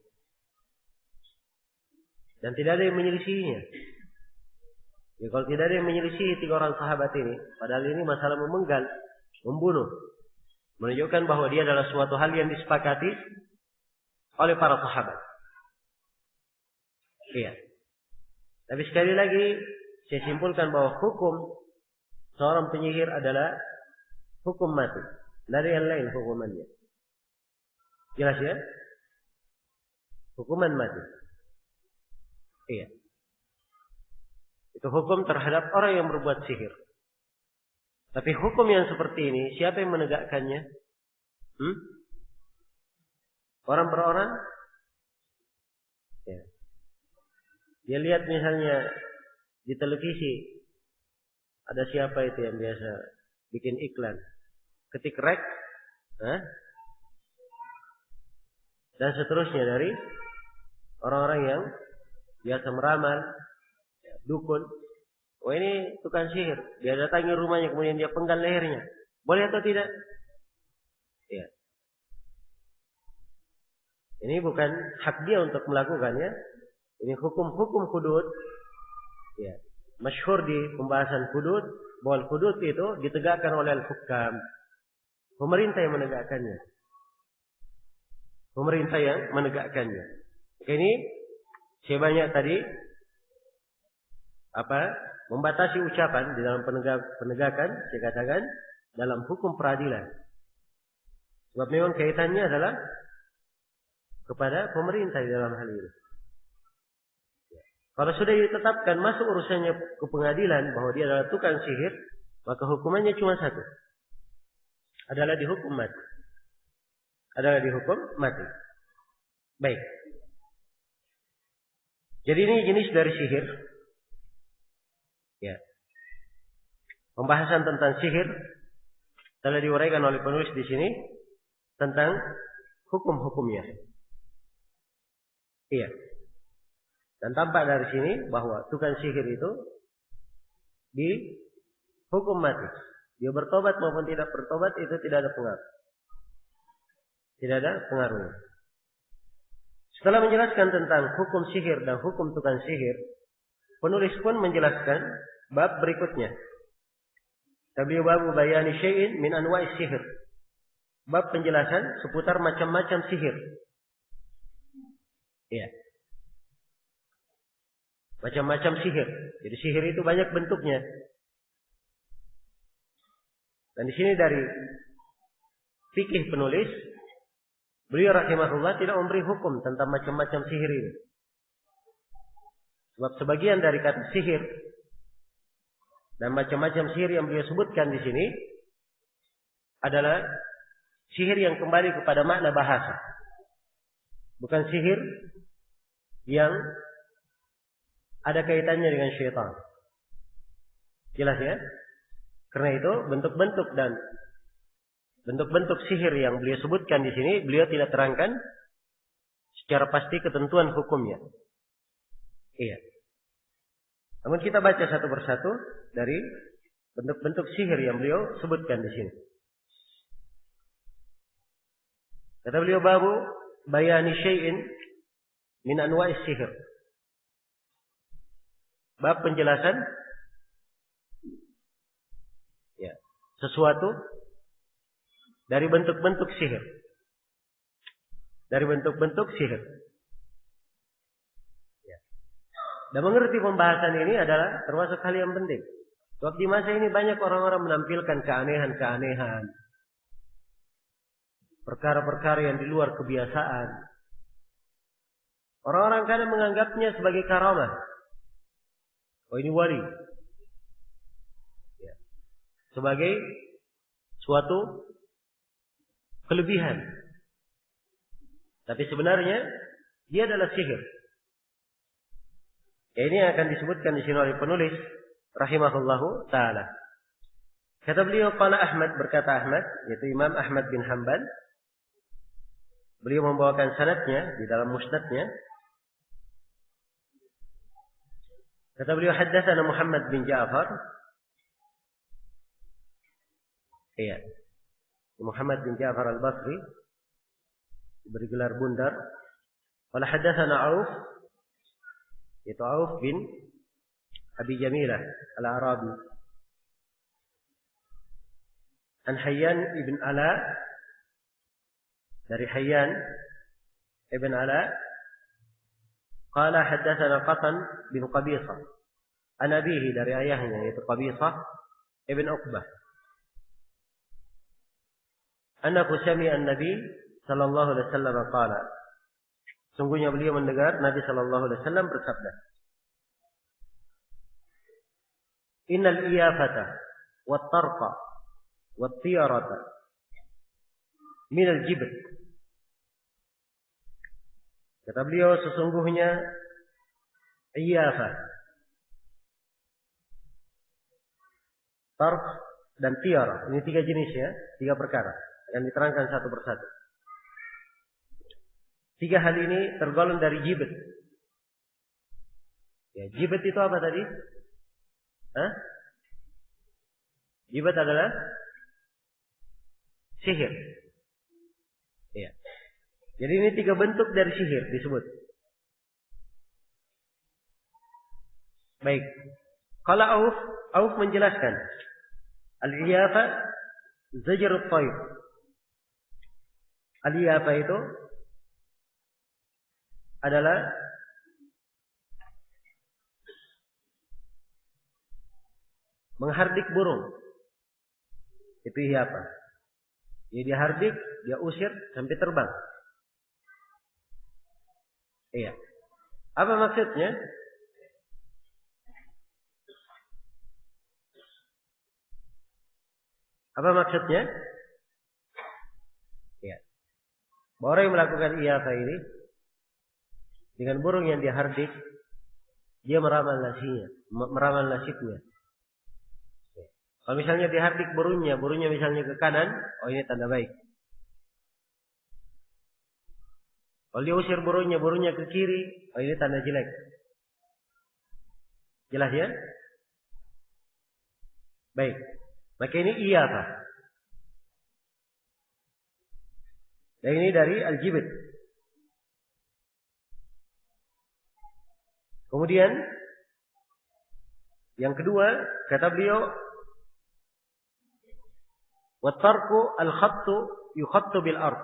B: Dan tidak ada yang menyelisihinya. Ya, kalau tidak ada yang menyelisihi 3 orang sahabat ini, padahal ini masalah memenggal, membunuh, menunjukkan bahwa dia adalah suatu hal yang disepakati oleh para sahabat. Iya. Tapi sekali lagi saya simpulkan bahwa hukum seorang penyihir adalah hukum mati. Dari yang lain hukumannya. Jelas ya? Hukuman mati. Iya. Itu hukum terhadap orang yang berbuat sihir. Tapi hukum yang seperti ini, siapa yang menegakkannya? Orang per orang? Ya. Dia lihat misalnya di televisi, ada siapa itu yang biasa bikin iklan. Ketik rek, dan seterusnya dari orang-orang yang biasa meramal, dukun. Oh ini tukang sihir, dia datangi rumahnya kemudian dia penggal lehernya. Boleh atau tidak? Ya. Ini bukan hak dia untuk melakukannya. Ini hukum-hukum hudud. Ya. Masyhur di pembahasan hudud, bahwa hudud itu ditegakkan oleh al-hukam. Pemerintah yang menegakkannya. Pemerintah yang menegakkannya. Ini sebanyak tadi membatasi ucapan di dalam penegakan, saya katakan dalam hukum peradilan. Sebab memang kaitannya adalah kepada pemerintah di dalam hal ini. Kalau sudah ditetapkan masuk urusannya ke pengadilan bahwa dia adalah tukang sihir, maka hukumannya cuma satu. Adalah dihukum mati. Baik. Jadi ini jenis dari sihir. Ya. Pembahasan tentang sihir telah diuraikan oleh penulis di sini tentang hukum-hukumnya. Iya. Dan tampak dari sini bahwa tukang sihir itu dihukum mati. Dia bertobat maupun tidak bertobat itu tidak ada pengaruh. Tidak ada pengaruhnya. Setelah menjelaskan tentang hukum sihir dan hukum tukang sihir, penulis pun menjelaskan bab berikutnya. Tabi'u babu bayani syai'in min anwa'is sihir. Bab penjelasan seputar macam-macam sihir. Iya. Macam-macam sihir. Jadi sihir itu banyak bentuknya. Dan di sini dari fikih penulis, beliau rahimahullah tidak memberi hukum tentang macam-macam sihir ini. Sebab sebagian dari kata sihir dan macam-macam sihir yang beliau sebutkan di sini adalah sihir yang kembali kepada makna bahasa. Bukan sihir yang ada kaitannya dengan syaitan. Jelas ya? Karena itu bentuk-bentuk sihir yang beliau sebutkan di sini, beliau tidak terangkan secara pasti ketentuan hukumnya. Iya. Namun kita baca satu persatu dari bentuk-bentuk sihir yang beliau sebutkan di sini. Kata beliau babu bayani syai'in min anwa'is sihir. Bab penjelasan ya, sesuatu dari bentuk-bentuk sihir. Dari bentuk-bentuk sihir. Ya. Dan mengerti pembahasan ini adalah termasuk hal yang penting. Sebab di masa ini banyak orang-orang menampilkan keanehan-keanehan. Perkara-perkara yang di luar kebiasaan. Orang-orang kadang menganggapnya sebagai karamah. Oh ini wali. Ya. Sebagai suatu kelebihan. Tapi sebenarnya dia adalah sihir. Ya, ini akan disebutkan di sini oleh penulis rahimahullahu taala. Kata beliau qala Ahmad, berkata Ahmad, yaitu Imam Ahmad bin Hanbal. Beliau membawakan sanadnya di dalam musnadnya. Kata beliau haddatsana Muhammad bin Ja'far. Iya. Muhammad bin Ja'far al-Basri diberi gelar Bundar. Qala haddatsana Auf, yaitu Auf bin Abi Jamilah al-Arabi. An Hayyan ibn Ala, dari Hayyan ibn Ala. Qala haddatsana Qatan bin Qabisah. An abihi, dari ayahnya yaitu Qabisah ibn Uqbah. Annahu sami'a an-nabi sallallahu alaihi wasallam qala. Sungguhnya beliau mendengar Nabi sallallahu alaihi wasallam bersabda. Innal iyafata wat-tarqa wat-tiyarata min al-jibt. Kata beliau sesungguhnya iyafah, tarq dan tiara. Ini tiga jenis ya, tiga perkara yang diterangkan satu persatu. Tiga hal ini tergolong dari jibat. Ya, jibat itu apa tadi? Hah? Jibat adalah sihir. Ya. Jadi ini tiga bentuk dari sihir disebut. Baik. Kalau Auf menjelaskan. Al-iyafa zajarut tayr. Al-iyafa itu adalah menghardik burung. Itu iyafa. Jadi dia hardik, dia usir sampai terbang. Iya. Apa maksudnya? Apa maksudnya? Ya. Orang yang melakukan iyafa ini dengan burung yang dihardik, dia meramal nasibnya. Kalau misalnya dihardik burungnya misalnya ke kanan, oh ini tanda baik. Kalau diusir burungnya ke kiri, oh ini tanda jelek. Jelas ya? Baik. Maka ini iyafa. Dan ini dari al-jibt. Kemudian yang kedua kata beliau, wa tarku al-khattu yukhattu bil ard.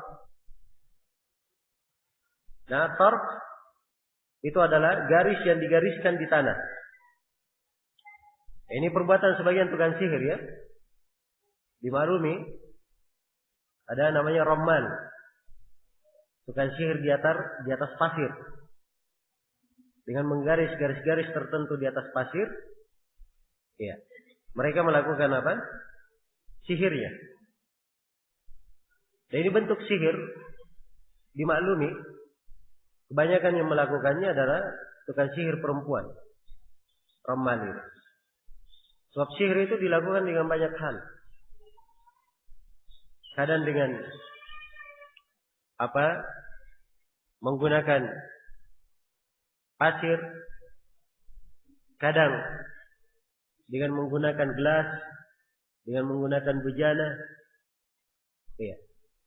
B: Nah, tark itu adalah garis yang digariskan di tanah. Ini perbuatan sebagian tukang sihir ya. Dimaklumi ada namanya ramman. Tukang sihir di atas pasir. Dengan menggaris garis-garis tertentu di atas pasir, ya. Mereka melakukan apa? Sihirnya. Dan ini bentuk sihir dimaklumi. Kebanyakan yang melakukannya adalah tukang sihir perempuan. Ramali. Sebab sihir itu dilakukan dengan banyak hal. Kadang dengan menggunakan pasir, kadang dengan menggunakan gelas, dengan menggunakan bejana, ya.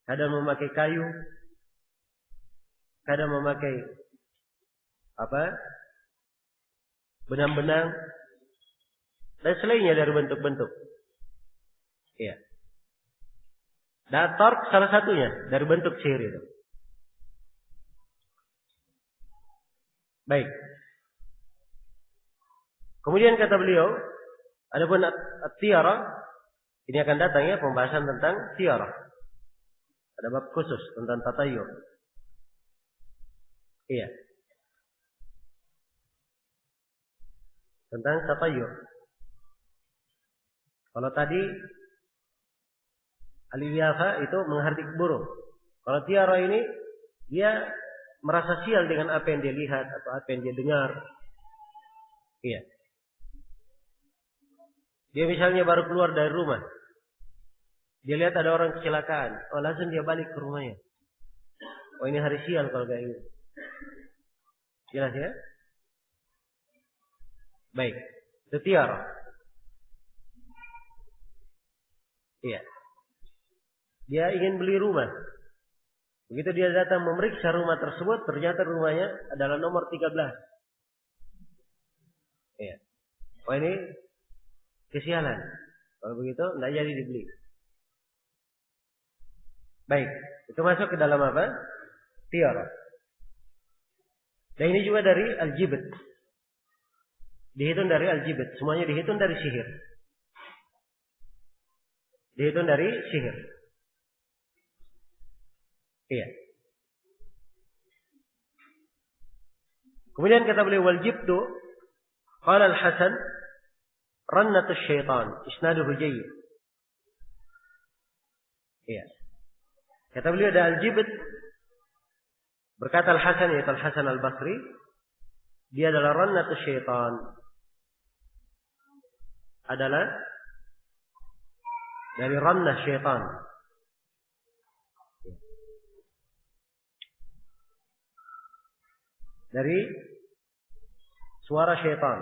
B: Kadang memakai kayu, kadang memakai benang-benang dan selainnya dari bentuk-bentuk. Ya. Dan tark salah satunya dari bentuk sihir itu. Baik. Kemudian kata beliau, adapun at-tiara, ini akan datang ya pembahasan tentang tiara. Ada bab khusus tentang tatayur. Iya. Tentang tatayur. Kalau tadi al-iyafa itu menghardik burung. Kalau tiara ini dia merasa sial dengan apa yang dia lihat atau apa yang dia dengar. Iya. Dia misalnya baru keluar dari rumah. Dia lihat ada orang kecelakaan. Oh, langsung dia balik ke rumahnya. Oh, ini hari sial kalau kayak gitu. Jelas ya? Baik. Itu tiara. Iya. Dia ingin beli rumah. Begitu dia datang memeriksa rumah tersebut, ternyata rumahnya adalah nomor 13. Iya. Oh, ini kesialan. Kalau begitu, tidak jadi dibeli. Baik. Itu masuk ke dalam apa? Tiara. Dan ini juga dari al-jibt. Dihitung dari al-jibt. Semuanya dihitung dari sihir. Dihitung dari sihir. Iya. Kemudian kata beliau wal jibtu qala al-Hasan rannatu syaitan isnaduhu jayyid. Iya. Kata beliau ada al-jibt, berkata al-Hasan yaitu al-Hasan al-Basri, dia adalah rannatu syaitan. Adalah dari rannah syaitan. Dari suara syaitan.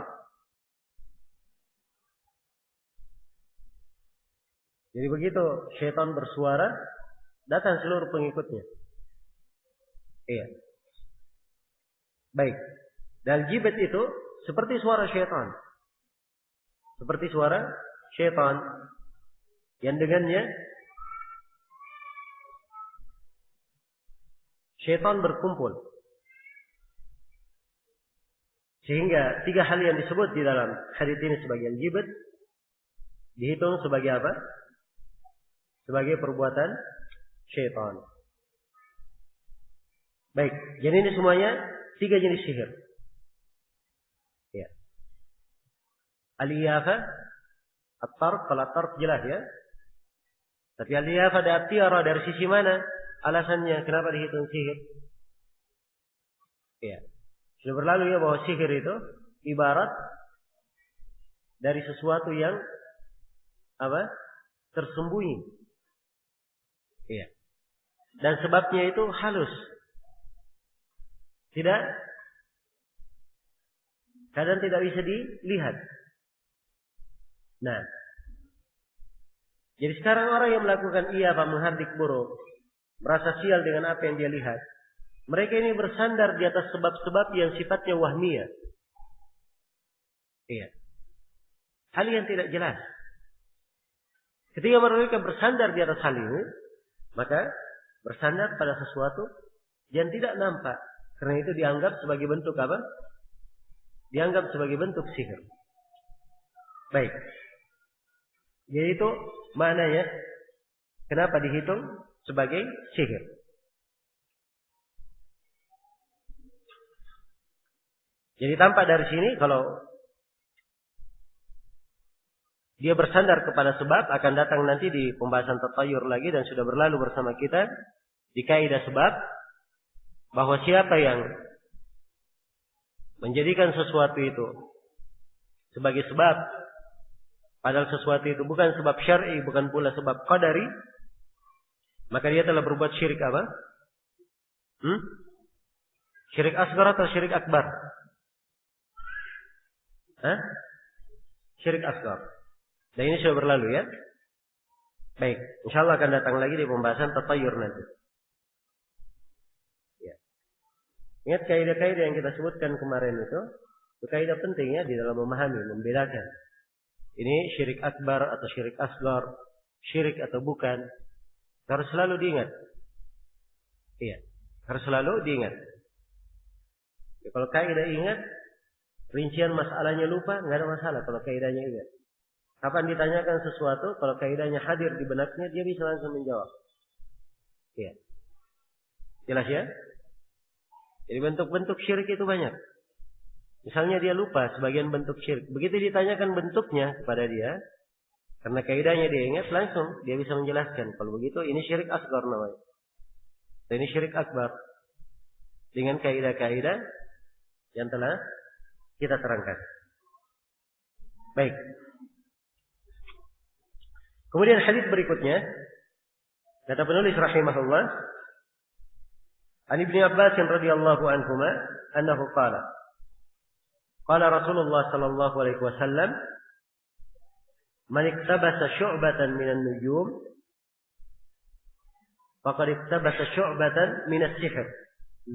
B: Jadi begitu syaitan bersuara, datang seluruh pengikutnya. Iya. Baik. Dan jibat itu seperti suara syaitan. Seperti suara syaitan. Yang dengannya syaitan berkumpul. Sehingga 3 hal yang disebut di dalam hadits ini sebagai jibat. dihitung sebagai apa? Sebagai perbuatan syaitan. Baik, jadi ini semuanya 3 jenis sihir. Ya. Al-iyafah, at-tarq, kalau at-tarq jelas ya. Tapi al-iyafah ada at-tiara, dari sisi mana alasannya kenapa dihitung sihir? Ya. Sudah berlalu ya bahwa sihir itu ibarat dari sesuatu yang apa? Tersembunyi. Iya. Dan sebabnya itu halus. Kadang tidak bisa dilihat. Nah, jadi sekarang orang yang melakukan menghardik buruk, merasa sial dengan apa yang dia lihat, mereka ini bersandar di atas sebab-sebab yang sifatnya wahmiyah. Iya. Hal yang tidak jelas. Ketika mereka bersandar di atas hal ini, maka bersandar pada sesuatu yang tidak nampak. Karena itu dianggap sebagai bentuk apa? Dianggap sebagai bentuk sihir. Baik. Jadi itu maknanya kenapa dihitung sebagai sihir. Jadi tampak dari sini kalau dia bersandar kepada sebab, akan datang nanti di pembahasan tatayur lagi dan sudah berlalu bersama kita di kaidah sebab, bahwa siapa yang menjadikan sesuatu itu sebagai sebab, padahal sesuatu itu bukan sebab syar'i, bukan pula sebab qadari, maka dia telah berbuat syirik apa? Syirik asghar atau syirik akbar? Syirik asghar. Dan ini sudah berlalu ya. Baik, insyaallah akan datang lagi di pembahasan tatayur nanti. Ya. Ingat kaidah-kaidah yang kita sebutkan kemarin itu kaidah penting ya di dalam memahami, membedakan. Ini syirik akbar atau syirik asghar, syirik atau bukan, harus selalu diingat. Iya, harus selalu diingat. Ya, kalau kaidah ingat, rincian masalahnya lupa, nggak ada masalah kalau kaidahnya ingat. Kapan ditanyakan sesuatu, kalau kaidahnya hadir di benaknya, dia bisa langsung menjawab. Iya. Jelas ya? Jadi bentuk-bentuk syirik itu banyak. Misalnya dia lupa sebagian bentuk syirik. Begitu ditanyakan bentuknya kepada dia, karena kaidahnya dia ingat, langsung dia bisa menjelaskan. Kalau begitu, ini syirik asghar namanya. Dan ini syirik akbar. Dengan kaidah-kaidah yang telah kita terangkan. Baik. Kemudian hadis berikutnya, kata penulis rahimahullah, An Ibnu Abbas radhiyallahu anhuma annahu qala Rasulullah sallallahu alaihi wasallam, man iktabasa syu'batan minan nujum faqad iktabasa syu'batan minas sihr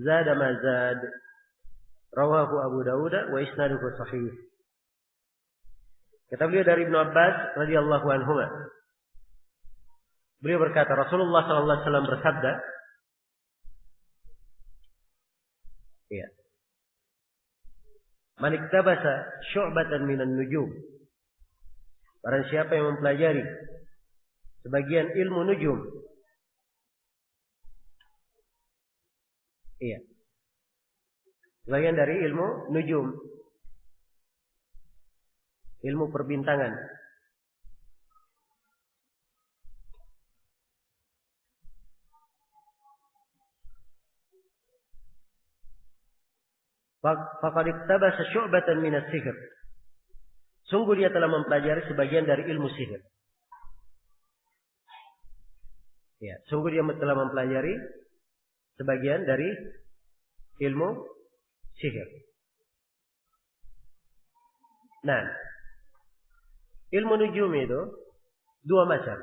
B: zada ma zad, rawahu Abu Dawud wa isnaduhu sahih. Kata beliau dari Ibnu Abbas radhiyallahu anhuma, beliau berkata, Rasulullah sallallahu alaihi wasallam bersabda, ya, man iktabasa syu'batan minan nujum, barang siapa yang mempelajari sebagian ilmu nujum, iya, sebagian dari ilmu nujum, ilmu perbintangan, faqad iktabasa syu'batan minas sihr, sungguh dia telah mempelajari sebagian dari ilmu sihir. Ya, sungguh dia telah mempelajari sebagian dari ilmu sihir. Nah, ilmu nujum itu dua macam.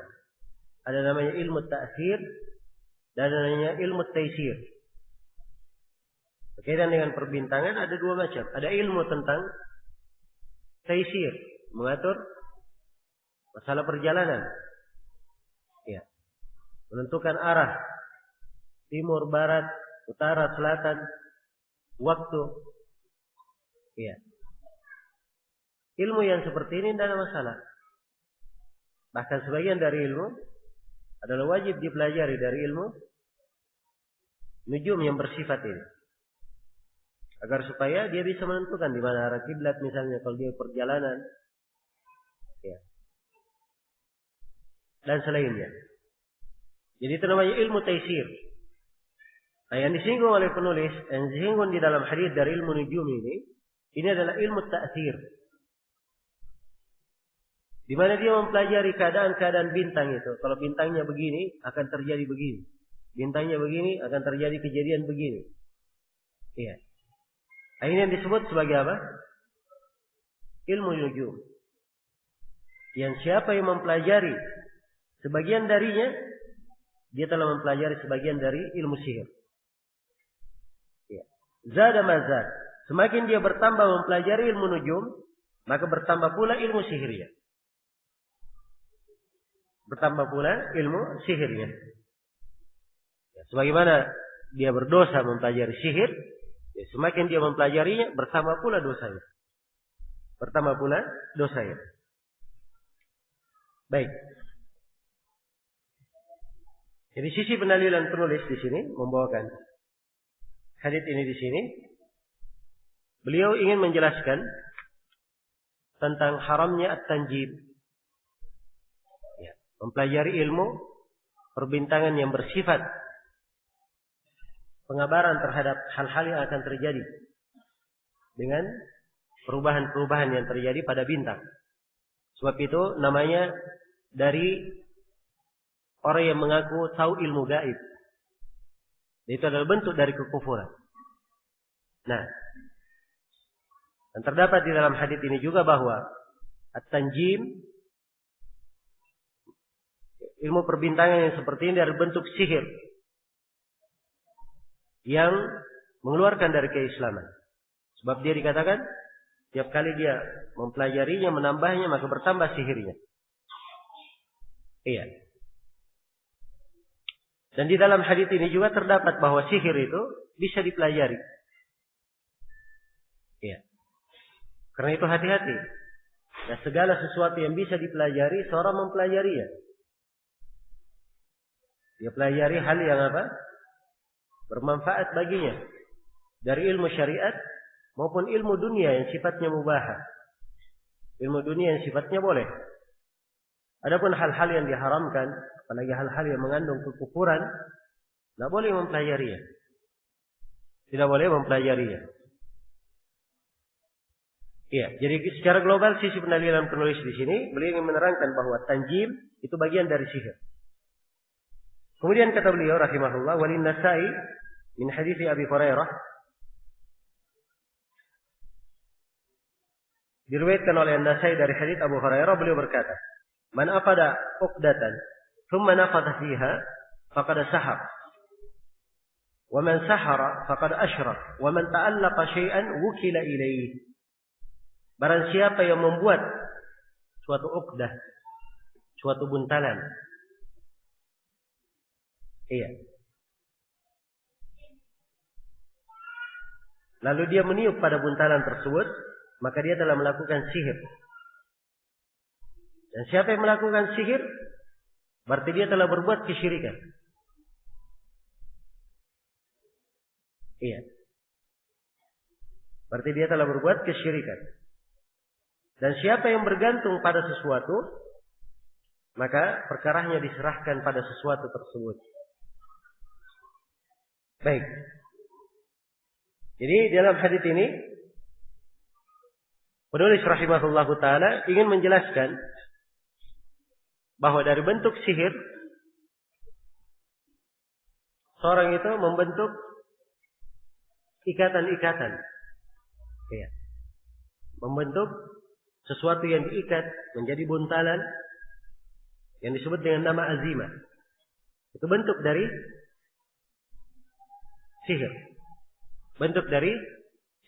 B: Ada namanya ilmu ta'thir dan ada namanya ilmu taysir. Berkaitan dengan perbintangan ada dua macam. Ada ilmu tentang taysir, mengatur masalah perjalanan. Ya. Menentukan arah, timur, barat, utara, selatan, waktu. Ya. Ilmu yang seperti ini tidak ada masalah. Bahkan sebagian dari ilmu adalah wajib dipelajari dari ilmu nujum yang bersifat ini. Agar supaya dia bisa menentukan di mana arah kiblat misalnya kalau dia perjalanan. Ya. Dan selainnya. Jadi itu namanya ilmu taisir. Nah, yang disinggung oleh penulis, yang disinggung di dalam hadis dari ilmu nujum ini adalah ilmu ta'thir. Di mana dia mempelajari keadaan-keadaan bintang itu. Kalau bintangnya begini, akan terjadi begini. Bintangnya begini, akan terjadi kejadian begini. Iya. Nah, ini yang disebut sebagai apa? Ilmu nujum. Yang siapa yang mempelajari sebagian darinya, dia telah mempelajari sebagian dari ilmu sihir. Ya. Zada mazad. Semakin dia bertambah mempelajari ilmu nujum, maka bertambah pula ilmu sihirnya. Bertambah pula ilmu sihirnya. Ya, sebagaimana dia berdosa mempelajari sihir, ya, semakin dia mempelajarinya, bertambah pula dosanya. Bertambah pula dosanya. Baik. Jadi sisi pendalilan penulis di sini membawakan hadits ini di sini. Beliau ingin menjelaskan tentang haramnya at-tanjim. Ya, mempelajari ilmu perbintangan yang bersifat pengabaran terhadap hal-hal yang akan terjadi dengan perubahan-perubahan yang terjadi pada bintang. Sebab itu namanya dari orang yang mengaku tahu ilmu gaib. Itu adalah bentuk dari kekufuran. Nah, dan terdapat di dalam hadits ini juga bahwa at-tanjim, ilmu perbintangan yang seperti ini dari bentuk sihir yang mengeluarkan dari keislaman. Sebab dia dikatakan tiap kali dia mempelajarinya, menambahnya, maka bertambah sihirnya. Iya. Dan di dalam hadits ini juga terdapat bahwa sihir itu bisa dipelajari. Iya. Karena itu hati-hati. Ya, segala sesuatu yang bisa dipelajari, seorang mempelajarinya. Dia pelajari hal yang apa? Bermanfaat baginya. Dari ilmu syariat maupun ilmu dunia yang sifatnya mubahah. Ilmu dunia yang sifatnya boleh. Adapun hal-hal yang diharamkan, apalagi hal-hal yang mengandung kekufuran, tidak boleh mempelajarinya. Tidak boleh mempelajarinya. Iya, jadi secara global sisi pendalilan penulis di sini, beliau ingin menerangkan bahwa tanjim itu bagian dari sihir. Kemudian kata beliau rahimahullah, walin Nasa'i min hadits Abi Hurairah, diriwayatkan oleh An-Nasa'i dari hadits Abu Hurairah, beliau berkata, man afada uqdatan thumma nafadha fiha faqad sahar, wa man sahara faqad asyrak, wa man ta'allaqa syai'an wukila ilaihi. Barang siapa yang membuat suatu uqdah, suatu buntalan, iya, lalu dia meniup pada buntalan tersebut, maka dia telah melakukan sihir. Dan siapa yang melakukan sihir, berarti dia telah berbuat kesyirikan. Iya. Berarti dia telah berbuat kesyirikan. Dan siapa yang bergantung pada sesuatu, maka perkaranya diserahkan pada sesuatu tersebut. Baik. Jadi dalam hadits ini, penulis rahimahullahu ta'ala ingin menjelaskan bahwa dari bentuk sihir, seorang itu membentuk ikatan-ikatan. Ya. Membentuk sesuatu yang diikat menjadi buntalan yang disebut dengan nama azimah. Itu bentuk dari sihir. Bentuk dari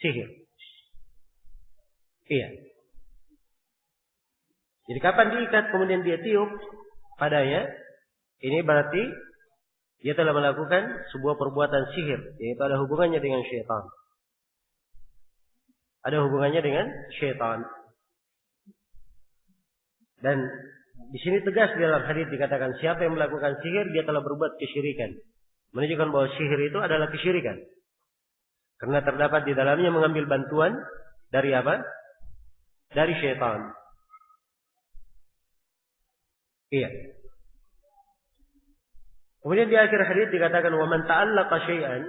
B: sihir. Iya. Jadi kapan diikat kemudian dia tiup padanya, ini berarti dia telah melakukan sebuah perbuatan sihir, yaitu ada hubungannya dengan syaitan. Ada hubungannya dengan syaitan. Dan di sini tegas di dalam hadis dikatakan siapa yang melakukan sihir dia telah berbuat kesyirikan. Menunjukkan bahwa sihir itu adalah kesyirikan. Karena terdapat di dalamnya mengambil bantuan dari apa? Dari syaitan. Iya. Kemudian di akhir hadis dikatakan wa man ta'allaqa syai'an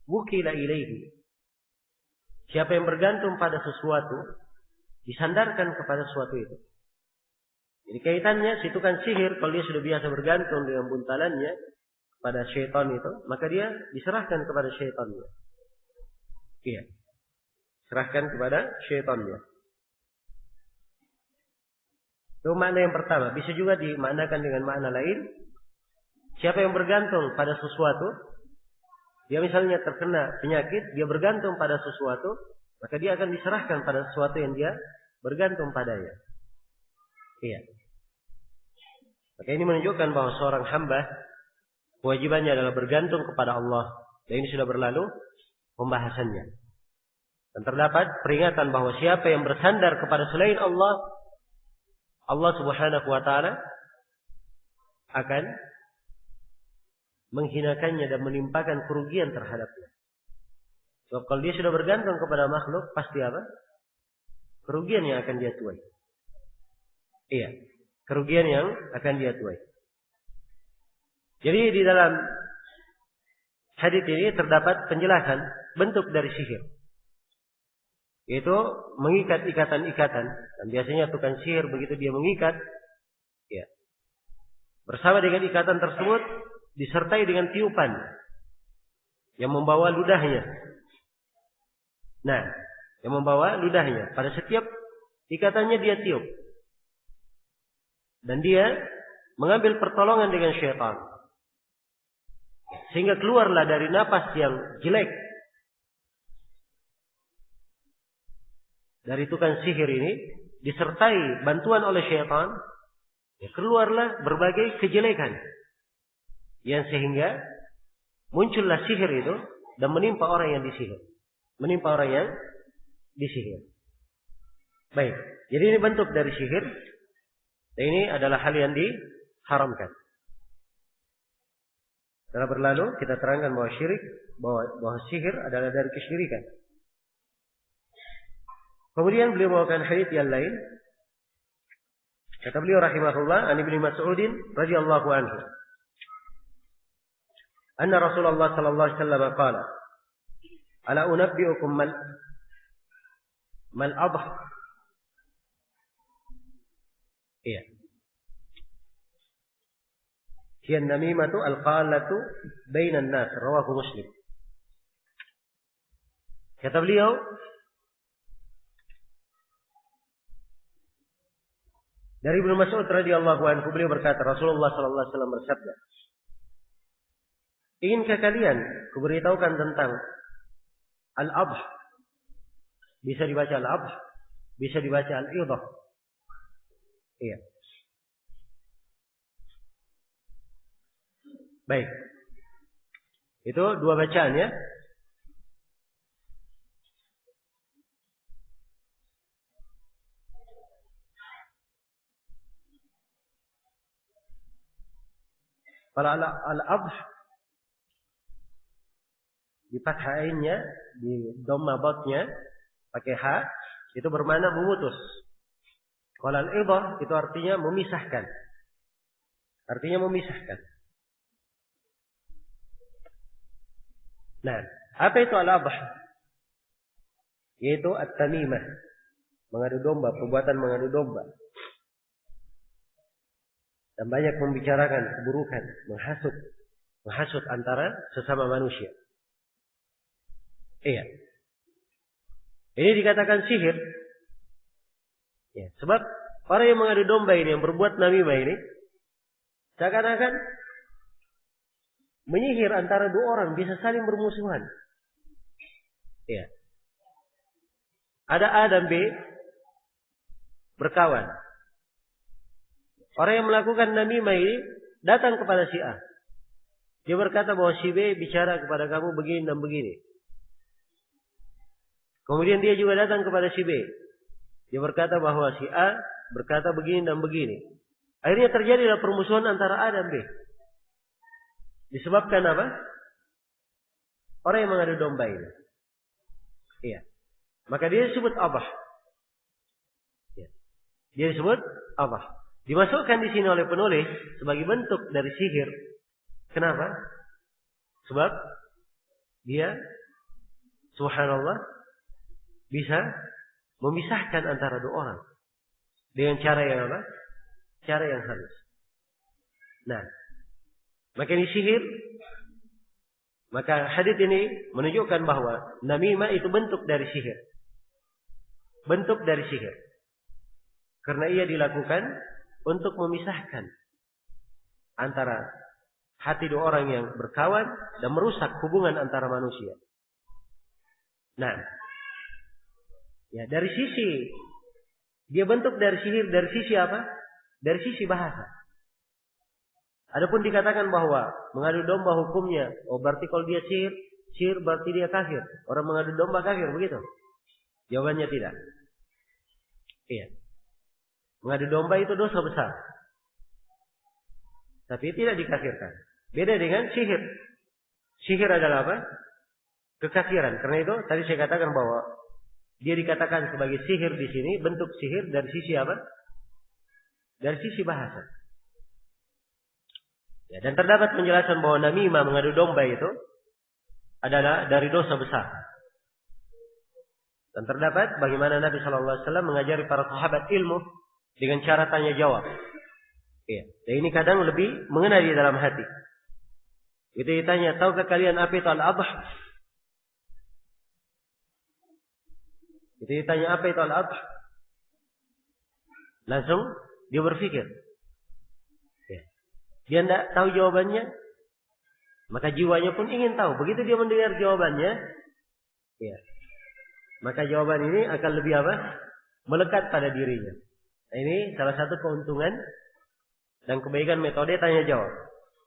B: wukila ilaihi. Siapa yang bergantung pada sesuatu disandarkan kepada sesuatu itu. Jadi kaitannya situ kan sihir, kalau dia sudah biasa bergantung dengan buntalannya pada syaitan itu, maka dia diserahkan kepada syaitannya. Iya. Serahkan kepada syaitannya. Itu makna yang pertama. Bisa juga dimaknakan dengan makna lain. Siapa yang bergantung pada sesuatu, dia misalnya terkena penyakit, dia bergantung pada sesuatu, maka dia akan diserahkan pada sesuatu yang dia bergantung padanya. Iya. Maka ini menunjukkan bahwa seorang hamba kewajibannya adalah bergantung kepada Allah. Dan ini sudah berlalu pembahasannya. Dan terdapat peringatan bahwa siapa yang bersandar kepada selain Allah, Allah Subhanahu wa taala akan menghinakannya dan menimpakan kerugian terhadapnya. Sebab kalau dia sudah bergantung kepada makhluk, pasti apa? Kerugian yang akan dia tuai. Iya, kerugian yang akan dia tuai. Jadi di dalam hadis ini terdapat penjelasan bentuk dari sihir. Yaitu mengikat ikatan-ikatan. Dan biasanya tukang sihir begitu dia mengikat, ya, bersama dengan ikatan tersebut disertai dengan tiupan yang membawa ludahnya. Nah, yang membawa ludahnya. Pada setiap ikatannya dia tiup. Dan dia mengambil pertolongan dengan syaitan. Sehingga keluarlah dari napas yang jelek dari tukang sihir ini, disertai bantuan oleh syaitan, ya keluarlah berbagai kejelekan. Yang sehingga muncullah sihir itu dan menimpa orang yang disihir. Menimpa orang yang disihir. Baik, jadi ini bentuk dari sihir. Dan ini adalah hal yang diharamkan. Setelah berlalu kita terangkan bahwa syirik, bahwa sihir adalah dari kesyirikan. Kemudian beliau membawakan hadits yang lain. Kata beliau rahimahullah, an Ibnu Mas'udin radhiyallahu anhu, anna Rasulullah sallallahu alaihi wasallam qala, ala unabbiukum mal adh. Iya. Hiya an-namimatu al-qalatu bainan nas, rawahu Muslim. Kata beliau, dari Ibnu Mas'ud radhiyallahu anhu, beliau berkata, Rasulullah sallallahu alaihi wasallam bersabda, inginkah kalian kuberitahukan tentang al-adh? Bisa dibaca al-adh, bisa dibaca al-idhah. Iya. Baik. Itu dua bacaan ya. Kalau al-adh di fathah ainnya, di dhamma batnya pakai ha, itu bermakna memutus. Kalau al-idhah itu artinya memisahkan. Artinya memisahkan. Nah, apa itu al-adh? Yaitu at-tamimah, mengadu domba, perbuatan mengadu domba. Dan banyak membicarakan keburukan, menghasut antara sesama manusia. Iya. Ini dikatakan sihir. Ya, sebab orang yang mengadu domba ini, yang berbuat namimah ini, seakan-akan menyihir antara dua orang, bisa saling bermusuhan. Ya. Ada A dan B berkawan. Orang yang melakukan namimah ini datang kepada si A. Dia berkata bahwa si B bicara kepada kamu begini dan begini. Kemudian dia juga datang kepada si B. Dia berkata bahwa si A berkata begini dan begini. Akhirnya terjadilah permusuhan antara A dan B. Disebabkan apa? Orang yang mengadu domba ini. Iya. Maka dia disebut abah. Ya. Dia disebut abah. Dimasukkan di sini oleh penulis sebagai bentuk dari sihir. Kenapa? Sebab dia, subhanallah, bisa memisahkan antara dua orang dengan cara yang apa? Cara yang halus. Nah, maka ini sihir. Maka hadits ini menunjukkan bahwa namimah itu bentuk dari sihir. Bentuk dari sihir. Karena ia dilakukan untuk memisahkan antara hati dua orang yang berkawan dan merusak hubungan antara manusia. Nah, ya dari sisi dia bentuk dari sihir dari sisi apa? Dari sisi bahasa. Adapun dikatakan bahwa mengadu domba hukumnya, oh berarti kalau dia sihir berarti dia kafir. Orang mengadu domba kafir, begitu? Jawabannya tidak. Iya. Mengadu domba itu dosa besar. Tapi tidak dikafirkan. Beda dengan sihir. Sihir adalah apa? Kekafiran. Karena itu tadi saya katakan bahwa dia dikatakan sebagai sihir di sini, bentuk sihir dari sisi apa? Dari sisi bahasa. Ya, dan terdapat penjelasan bahwa namimah mengadu domba itu adalah dari dosa besar. Dan terdapat bagaimana Nabi SAW mengajari para sahabat ilmu dengan cara tanya jawab. Ya, dan ini kadang lebih mengena di dalam hati. Itu ditanya, tahukah kalian apa itu al-adh? Itu ditanya apa itu al-adh? Langsung dia berpikir. Ya. Dia tidak tahu jawabannya, maka jiwanya pun ingin tahu. Begitu dia mendengar jawabannya, ya, maka jawaban ini akan lebih apa? Melekat pada dirinya. Nah, ini salah satu keuntungan dan kebaikan metode tanya jawab.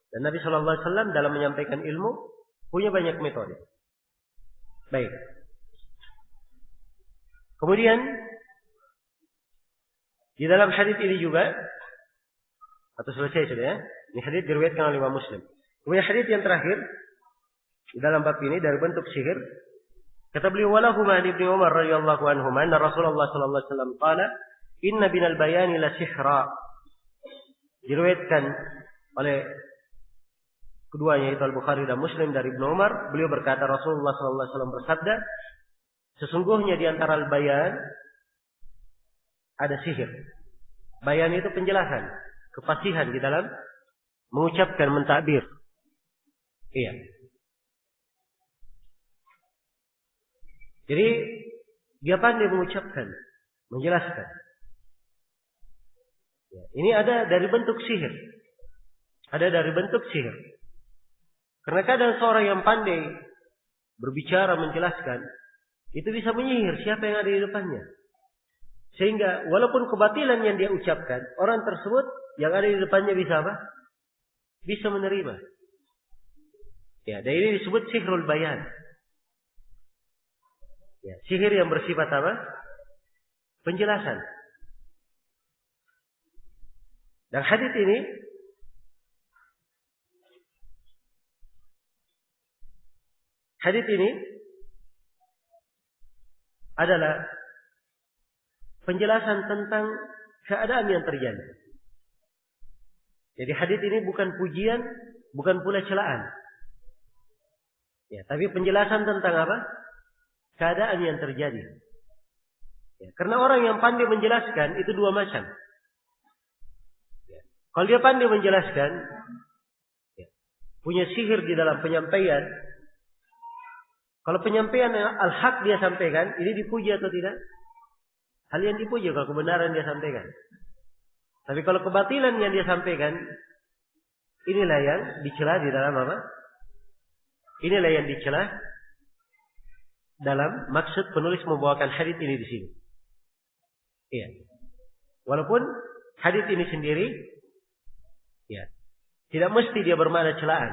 B: Dan Nabi SAW dalam menyampaikan ilmu punya banyak metode. Baik. Kemudian di dalam hadis ini juga, atau selesai sudah ya. Ini hadis diriwayatkan oleh Imam Muslim. Kemudian hadis yang terakhir di dalam bab ini dari bentuk sihir. Kata beliau, walahu ma ibni Umar radhiyallahu anhu, anna Rasulullah sallallahu alaihi wasallam qala, inna binal bayani la sihra. Diriwayatkan oleh keduanya itu Al-Bukhari dan Muslim dari Ibnu Umar, beliau berkata Rasulullah sallallahu alaihi wasallam bersabda, sesungguhnya di antara al-bayan ada sihir. Bayan itu penjelasan, kefasihan di dalam mengucapkan, mentakbir. Iya. Jadi dia pandai mengucapkan, menjelaskan. Ya, ini ada dari bentuk sihir. Ada dari bentuk sihir. Karena kadang seorang yang pandai berbicara, menjelaskan, itu bisa menyihir siapa yang ada di depannya. Sehingga walaupun kebatilan yang dia ucapkan, orang tersebut yang ada di depannya bisa apa? Bisa menerima. Ya, dan ini disebut sihrul bayan. Ya, sihir yang bersifat apa? Penjelasan. Dan hadis ini adalah penjelasan tentang keadaan yang terjadi. Jadi hadis ini bukan pujian, bukan pula celaan. Ya, tapi penjelasan tentang apa? Keadaan yang terjadi. Ya, karena orang yang pandai menjelaskan itu dua macam. Ya, kalau dia pandai menjelaskan, ya, punya sihir di dalam penyampaian. Kalau penyampaian al-haq dia sampaikan, ini dipuji atau tidak? Hal yang dipuji kalau kebenaran dia sampaikan. Tapi kalau kebatilan yang dia sampaikan, inilah yang dicela di dalam apa? Inilah yang dicela dalam maksud penulis membawakan hadis ini di sini. Iya. Walaupun hadis ini sendiri, ya, tidak mesti dia bermakna celaan.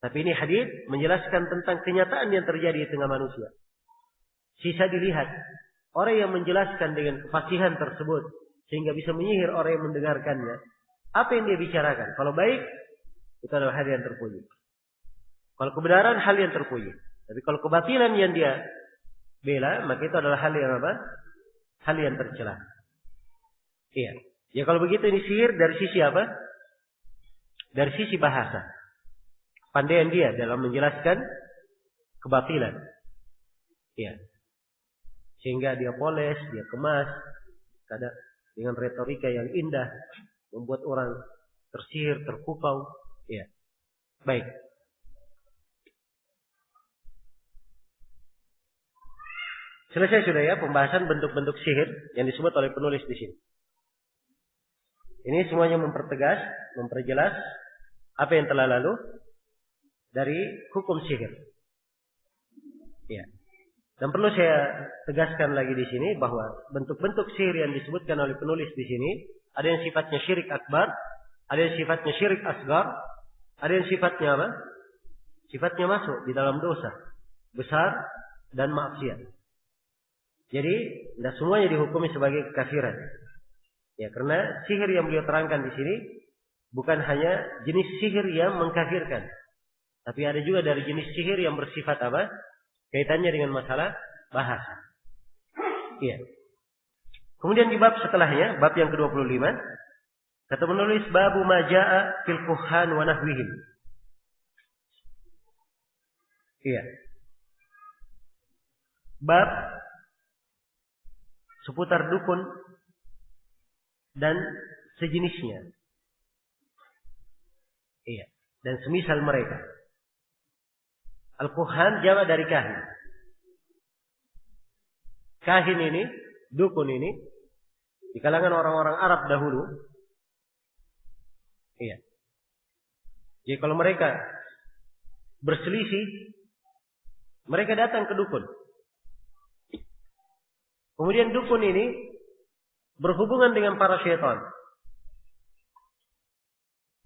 B: Tapi ini hadis menjelaskan tentang kenyataan yang terjadi di tengah manusia. Sisa dilihat. Orang yang menjelaskan dengan kefasihan tersebut sehingga bisa menyihir orang yang mendengarkannya, apa yang dia bicarakan. Kalau baik, itu adalah hal yang terpuji. Kalau kebenaran, hal yang terpuji. Tapi kalau kebatilan yang dia bela, maka itu adalah hal yang apa? Hal yang tercela. Iya. Ya kalau begitu ini sihir dari sisi apa? Dari sisi bahasa. Pandaian dia dalam menjelaskan kebatilan. Iya. Sehingga dia poles, dia kemas, kadang dengan retorika yang indah, membuat orang tersihir, terpukau. Iya. Baik. Selesai sudah ya pembahasan bentuk-bentuk sihir yang disebut oleh penulis di sini. Ini semuanya mempertegas, memperjelas apa yang telah lalu dari hukum sihir. Ya. Dan perlu saya tegaskan lagi di sini bahwa bentuk-bentuk sihir yang disebutkan oleh penulis di sini ada yang sifatnya syirik akbar, ada yang sifatnya syirik asgar, ada yang sifatnya apa? Sifatnya masuk di dalam dosa besar dan maksiat. Jadi tidak semuanya dihukumi sebagai kekafiran. Ya, karena sihir yang beliau terangkan di sini bukan hanya jenis sihir yang mengkafirkan, tapi ada juga dari jenis sihir yang bersifat apa? Kaitannya dengan masalah bahasa. Iya. Kemudian di bab setelahnya, bab yang ke-25, kata penulis babu majaa fil kuhan wa nahwihim. Iya. Bab seputar dukun dan sejenisnya. Iya. Dan semisal mereka. Al-Kuhan jama dari kahin. Kahin ini, dukun ini, di kalangan orang-orang Arab dahulu. Iya. Jadi kalau mereka berselisih, mereka datang ke dukun. Kemudian dukun ini berhubungan dengan para syaitan.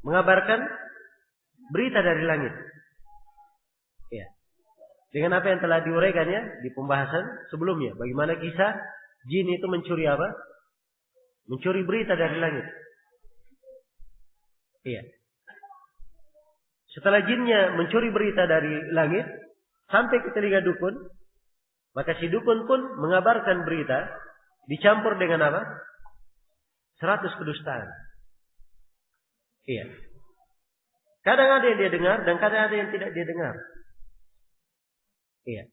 B: Mengabarkan berita dari langit. Ya. Dengan apa yang telah diuraikannya di pembahasan sebelumnya. Bagaimana kisah jin itu mencuri apa? Mencuri berita dari langit. Iya. Setelah jinnya mencuri berita dari langit sampai ke telinga dukun, maka si dukun pun mengabarkan berita dicampur dengan apa? 100 kedustaan. Iya. Kadang ada yang dia dengar dan kadang ada yang tidak dia dengar. Iya.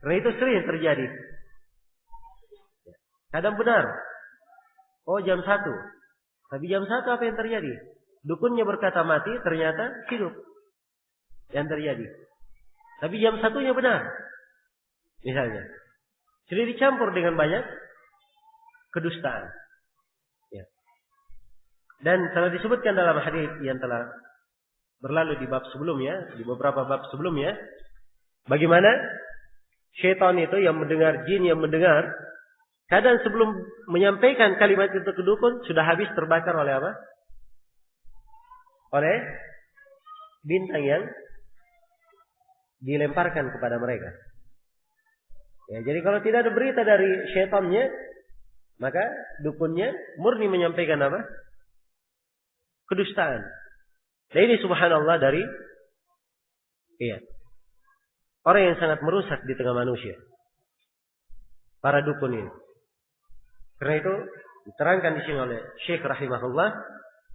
B: Karena itu sering terjadi. Kadang benar. Oh jam 1. Tapi jam 1 apa yang terjadi? Dukunnya berkata mati, ternyata hidup. Yang terjadi. Tapi jam 1-nya benar. Misalnya. Jadi dicampur dengan banyak kedustaan. Ya. Dan telah disebutkan dalam hadis yang telah berlalu di bab sebelumnya, di beberapa bab sebelumnya, bagaimana syaitan itu yang mendengar, jin yang mendengar, kadang sebelum menyampaikan kalimat itu ke dukun sudah habis terbakar oleh apa? Oleh bintang yang dilemparkan kepada mereka. Ya, jadi kalau tidak ada berita dari syaitannya, maka dukunnya murni menyampaikan apa? Kedustaan. Dan ini subhanallah dari orang yang sangat merusak di tengah manusia. Para dukun ini. Karena itu diterangkan di sini oleh Syekh rahimahullah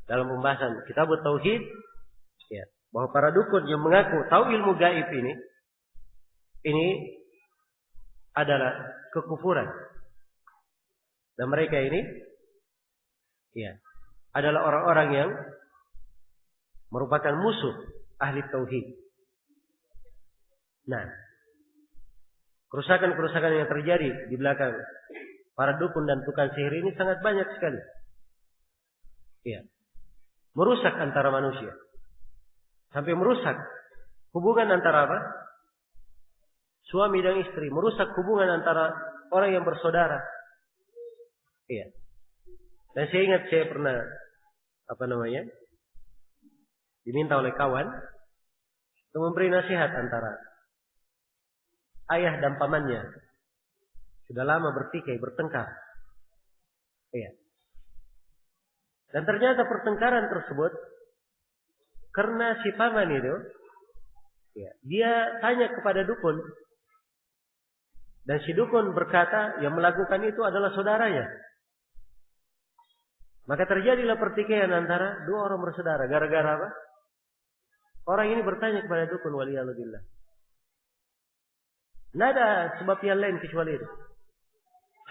B: dalam pembahasan Kitab Tauhid, ya, bahwa para dukun yang mengaku tahu ilmu gaib ini adalah kekufuran. Dan mereka ini adalah orang-orang yang merupakan musuh ahli tauhid. Nah, kerusakan-kerusakan yang terjadi di belakang para dukun dan tukang sihir ini sangat banyak sekali. Iya. Merusak antara manusia. Sampai merusak hubungan antara apa? Suami dan istri. Merusak hubungan antara orang yang bersaudara. Iya. Dan saya ingat saya pernah diminta oleh kawan untuk memberi nasihat antara ayah dan pamannya. Sudah lama bertikai, bertengkar. Iya. Dan ternyata pertengkaran tersebut karena si paman itu, ya, dia tanya kepada dukun. Dan si dukun berkata yang melakukan itu adalah saudaranya. Maka terjadilah pertikaian antara dua orang bersaudara. Gara-gara apa? Orang ini bertanya kepada dukun, waliyallahu. Tidak ada sebab yang lain kecuali itu.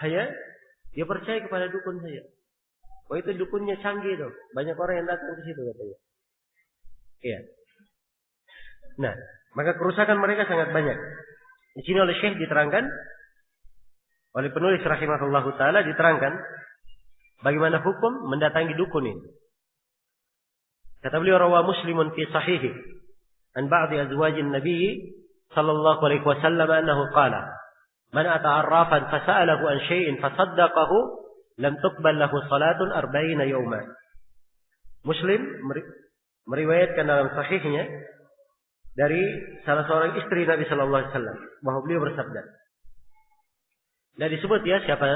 B: Hanya dia percaya kepada dukun saja. Oh, itu dukunnya canggih itu. Banyak orang yang datang ke situ katanya. Iya. Nah, maka kerusakan mereka sangat banyak. Di sini oleh Syekh diterangkan, oleh penulis rahimahullahu taala diterangkan bagaimana hukum mendatangi dukun ini. Kata beliau, rawa Muslimun fi sahihi an ba'di azwajin Nabi sallallahu alaihi wasallam annahu qala man ata 'arrafan fasa'alahu an syai'in fasaddaqahu lam tuqbal lahu salatun 40 yawman. Muslim meriwayatkan dalam sahihnya dari salah seorang istri Nabi sallallahu alaihi wasallam bahwa beliau bersabda. Dan disebut ya siapa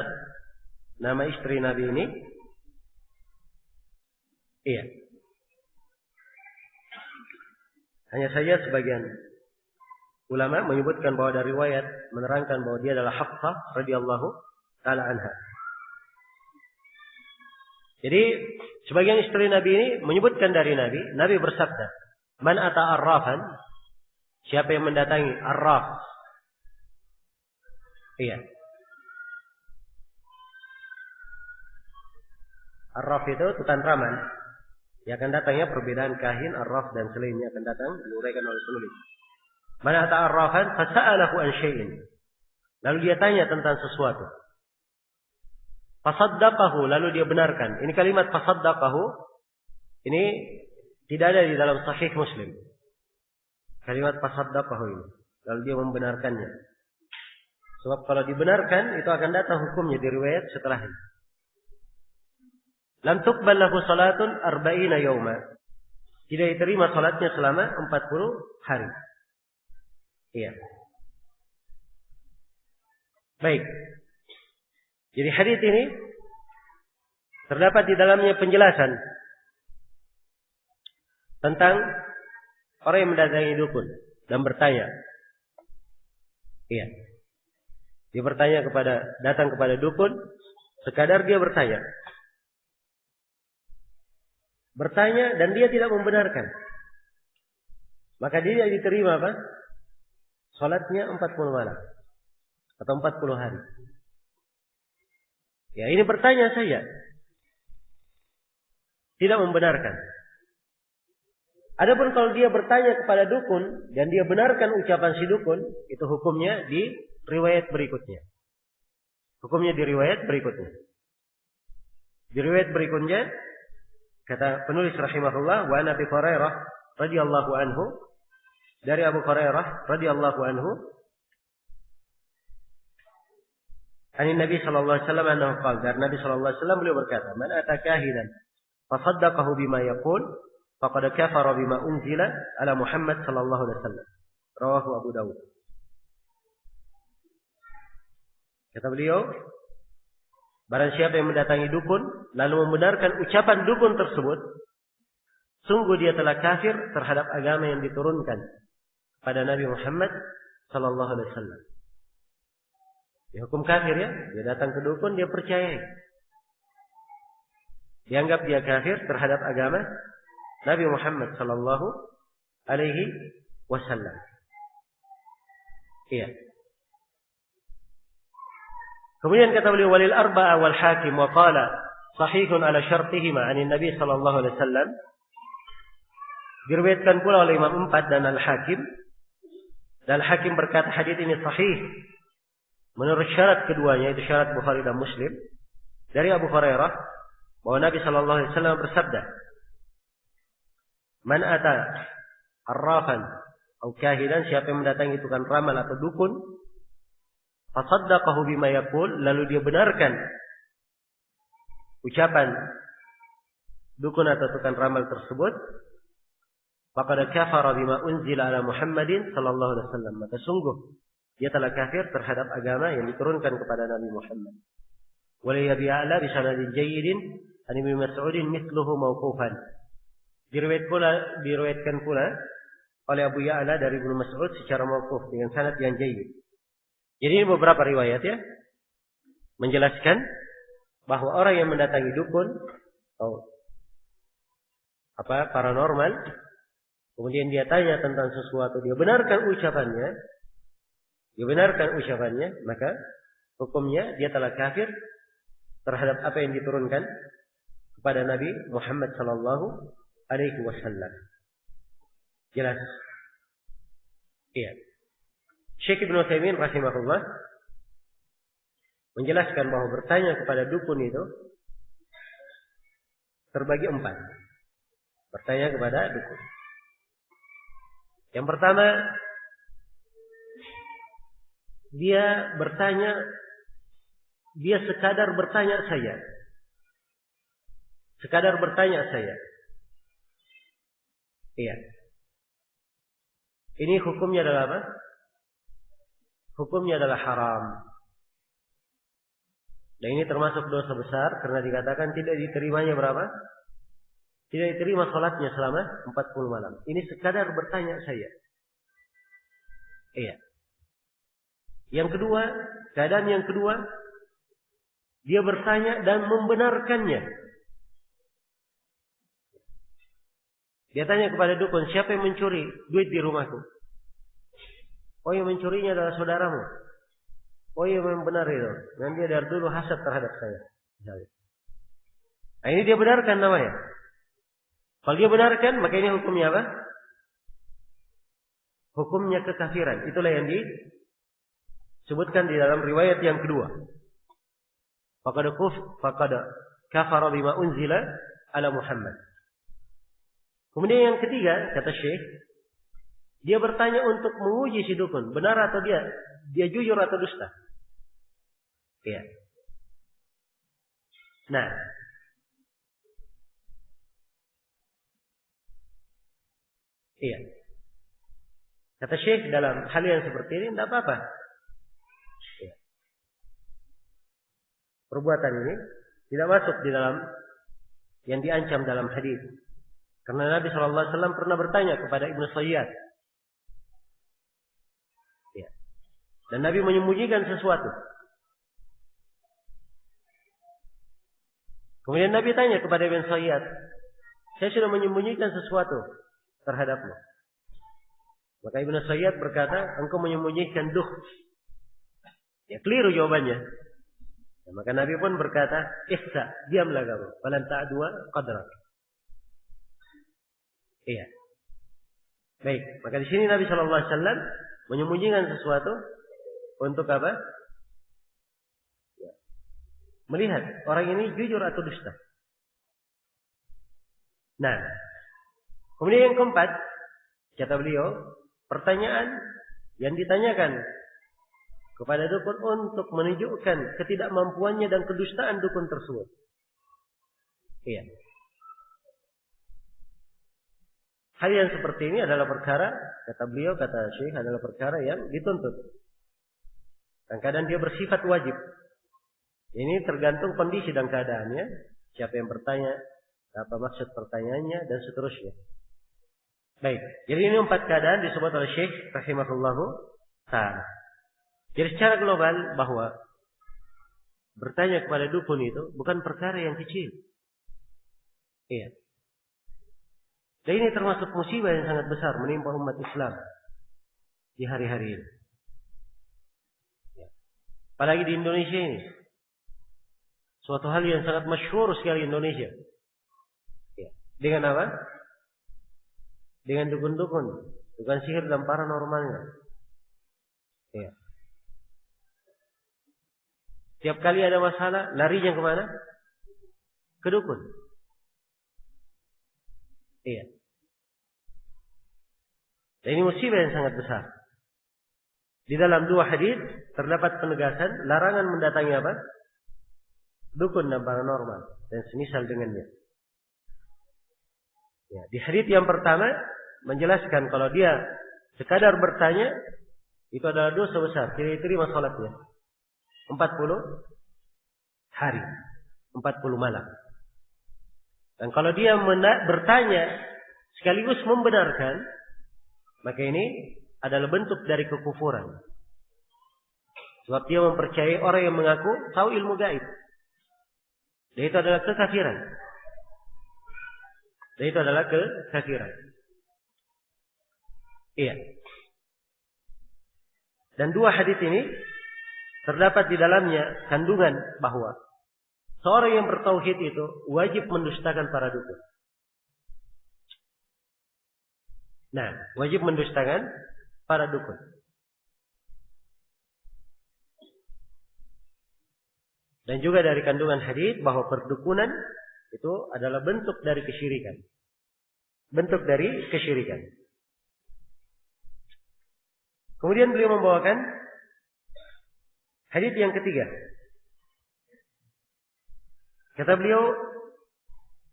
B: nama istri Nabi ini? Iya. Hanya saja sebagian ulama menyebutkan bahwa dari riwayat menerangkan bahwa dia adalah Hafsah radhiyallahu taala anha. Jadi sebagian istri Nabi ini menyebutkan dari Nabi bersabda, "Man ata arrafan," siapa yang mendatangi arraf. Iya. Arraf itu tukang ramal. Yang akan datangnya perbedaan kahin, arraf dan selainnya akan datang diuraikan oleh penulis. Man ata arrafan fasa'alahu an syai'in. Lalu dia tanya tentang sesuatu. Fasaddaqahu, lalu dia benarkan. Ini kalimat fasaddaqahu ini tidak ada di dalam sahih Muslim. Kalimat fasaddaqahu ini. Lalu dia membenarkannya. Sebab kalau dibenarkan itu akan datang hukumnya di riwayat setelahnya. Lam tuqbal lahu salatun 40 yawma. Tidak diterima salatnya selama 40 hari. Iya. Baik. Jadi hadis ini terdapat di dalamnya penjelasan tentang orang yang mendatangi dukun dan bertanya. Iya. Dia datang kepada dukun sekadar dia bertanya. Bertanya dan dia tidak membenarkan. Maka dia diterima apa? Salatnya 40 malam atau 40 hari. Ya, ini bertanya saja. Tidak membenarkan. Adapun kalau dia bertanya kepada dukun dan dia benarkan ucapan si dukun, itu hukumnya di riwayat berikutnya. Hukumnya di riwayat berikutnya. Di riwayat berikutnya kata penulis rahimahullah, wa Abi Hurairah radhiyallahu anhu, dari Abu Hurairah radhiyallahu anhu, Ani Nabi sallallahu alaihi wasallam annahu qala, dari Nabi sallallahu alaihi wasallam beliau berkata, man ata kahinan fa saddaqahu bima yaqul faqad kafara bima unzila ala Muhammad sallallahu alaihi wasallam. Rawahu Abu Dawud. Kata beliau, barang siapa yang mendatangi dukun lalu membenarkan ucapan dukun tersebut, sungguh dia telah kafir terhadap agama yang diturunkan pada Nabi Muhammad sallallahu alaihi wasallam. Dia hukum kafir ya, dia datang ke dukun dia percaya. Dianggap dia kafir terhadap agama Nabi Muhammad sallallahu alaihi wasallam. Iya. Kemudian kata beliau walil arba'a wal hakim wa qala sahihun ala syartihima 'an Nabi sallallahu alaihi wasallam. Diriwayatkan pula oleh Imam 4 dan Al-Hakim. Dan Al-Hakim berkata hadis ini sahih menurut syarat keduanya, itu syarat Bukhari dan Muslim, dari Abu Hurairah bahwa Nabi sallallahu alaihi wasallam bersabda, "Man ata arrafan atau kahinan," siapa yang mendatangi tukang ramal atau dukun, fasaddaqahu bima yaqul, lalu dia benarkan ucapan dukun atau tukang ramal tersebut, faqad kafara bima unzila ala Muhammadin sallallahu alaihi wasallam, maka sungguh dia telah kafir terhadap agama yang diturunkan kepada Nabi Muhammad. Wala yabi'ala bi sanadin jayyidin an Ibnu Mas'udin mithluhu mauqufan. Diriwayatkan pula oleh Abu Ya'la dari Ibnu Mas'ud secara mauquf dengan sanad yang jayyid. Jadi ini beberapa riwayat ya menjelaskan bahwa orang yang mendatangi dukun atau paranormal, kemudian dia tanya tentang sesuatu, dia benarkan ucapannya, maka hukumnya dia telah kafir terhadap apa yang diturunkan kepada Nabi Muhammad sallallahu alaihi wasallam. Jelas? Iya. Syekh Ibnu Utsaimin rahimahullah menjelaskan bahwa bertanya kepada dukun itu terbagi 4. Bertanya kepada dukun. Yang pertama, dia sekadar bertanya saja. Iya. Ini hukumnya adalah apa? Hukumnya adalah haram. Dan ini termasuk dosa besar karena dikatakan tidak diterimanya berapa? Tidak diterima salatnya selama 40 malam. Ini sekadar bertanya saja. Iya. Yang kedua, keadaan yang kedua, dia bertanya dan membenarkannya. Dia tanya kepada dukun, siapa yang mencuri duit di rumahku? Oh, yang mencurinya adalah saudaramu. Oh iya, memang benar itu. Dan dia dari dulu hasad terhadap saya. Nah, ini dia benarkan namanya. Kalau dia benarkan, maka ini hukumnya apa? Hukumnya kekafiran. Itulah yang disebutkan di dalam riwayat yang kedua. Faqad kafara bima unzila ala Muhammad. Kemudian yang ketiga, kata Syekh, dia bertanya untuk menguji si dukun, benar atau dia jujur atau dusta. Iya. Nah, iya. Kata Syekh, dalam hal yang seperti ini tidak apa-apa. Iya. Perbuatan ini tidak masuk di dalam yang diancam dalam hadis. Karena Nabi SAW pernah bertanya kepada Ibnu Sayyad. Ya. Dan Nabi menyembunyikan sesuatu. Kemudian Nabi tanya kepada Ibnu Sayyad, saya sudah menyembunyikan sesuatu terhadapmu. Maka Ibnu Sayyad berkata, engkau menyembunyikan duh. Ya, keliru jawabannya. Ya, maka Nabi pun berkata, ihsa, diamlah kamu. Falan ta'dua qadrak. Iya. Baik, maka di sini Nabi sallallahu alaihi wasallam menyembunyikan sesuatu untuk apa? Ya. Melihat orang ini jujur atau dusta. Nah, kemudian yang keempat, kata beliau, pertanyaan yang ditanyakan kepada dukun untuk menunjukkan ketidakmampuannya dan kedustaan dukun tersebut. Iya. Hal yang seperti ini adalah perkara, kata beliau, kata Syekh, adalah perkara yang dituntut. Dan kadang dia bersifat wajib. Ini tergantung kondisi dan keadaannya. Siapa yang bertanya, apa maksud pertanyaannya, dan seterusnya. Baik, jadi ini 4 keadaan disebut oleh Syekh rahimahullahu ta'ala. Jadi secara global bahwa bertanya kepada dukun itu bukan perkara yang kecil. Iya. Dan ini termasuk musibah yang sangat besar menimpa umat Islam di hari-hari ini. Ya. Apalagi di Indonesia ini. Suatu hal yang sangat masyhur sekali Indonesia. Ya. Dengan apa? Dengan dukun-dukun. Bukan sihir dan paranormalnya. Ya. Tiap kali ada masalah, larinya kemana? Ke dukun. Iya. Dan ini musibah yang sangat besar. Di dalam 2 hadis terdapat penegasan larangan mendatangi apa? Dukun dan paranormal dan semisal dengannya. Ya, di hadis yang pertama menjelaskan kalau dia sekadar bertanya itu adalah dosa besar, tidak diterima salatnya. 40 hari, 40 malam. Dan kalau dia bertanya sekaligus membenarkan, maka ini adalah bentuk dari kekufuran. Sebab dia mempercayai orang yang mengaku tahu ilmu gaib. Dan itu adalah kekafiran. Dan itu adalah kekafiran. Iya. Dan dua hadis ini terdapat di dalamnya kandungan bahwa seorang yang bertauhid itu wajib mendustakan para dukun. Nah, wajib mendustakan para dukun. Dan juga dari kandungan hadis bahwa perdukunan itu adalah bentuk dari kesyirikan. Bentuk dari kesyirikan. Kemudian beliau membawakan hadis yang ketiga. Kata beliau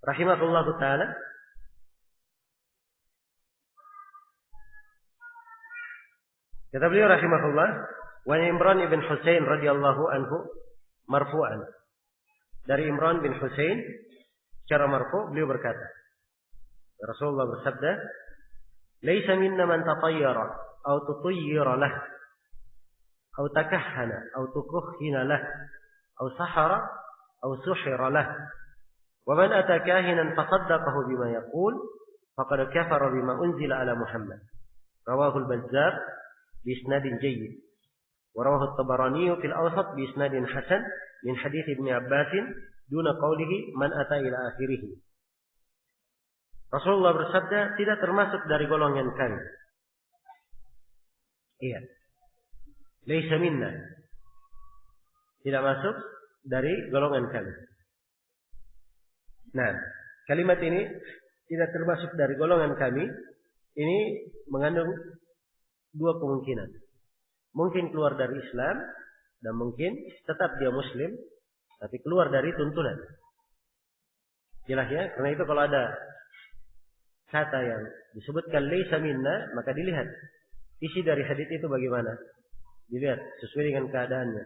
B: rahimahullah ta'ala, kata beliau rahimahullah, wa Imran ibn Husain radhiyallahu anhu marfu'an. Dari Imran bin Husain secara marfu' beliau berkata, Rasulullah bersabda, "Laisa minna man tatayyara aw tutayyira lah, aw takahhana aw tukuhhina lah, aw sahara aw suhira lah. Wa man ata kahinan fasaddaqahu bima yaqul, faqad kafara bima unzila ala Muhammad." Rawahu al-Bazzar bi isnadin jayyid. Wa rawahu at-Tabarani fil Awsat bi isnadin hasan min hadits Ibnu Abbas duna qawlihi man ata ila akhirih. Rasulullah bersabda, tidak termasuk dari golongan kami. Iya. Laisa minna. Tidak masuk dari golongan kami. Nah, kalimat ini tidak termasuk dari golongan kami. Ini mengandung dua kemungkinan. Mungkin keluar dari Islam dan mungkin tetap dia Muslim tapi keluar dari tuntunan. Jelas ya? Karena itu kalau ada kata yang disebutkan laisa minna, maka dilihat isi dari hadis itu bagaimana. Dilihat sesuai dengan keadaannya.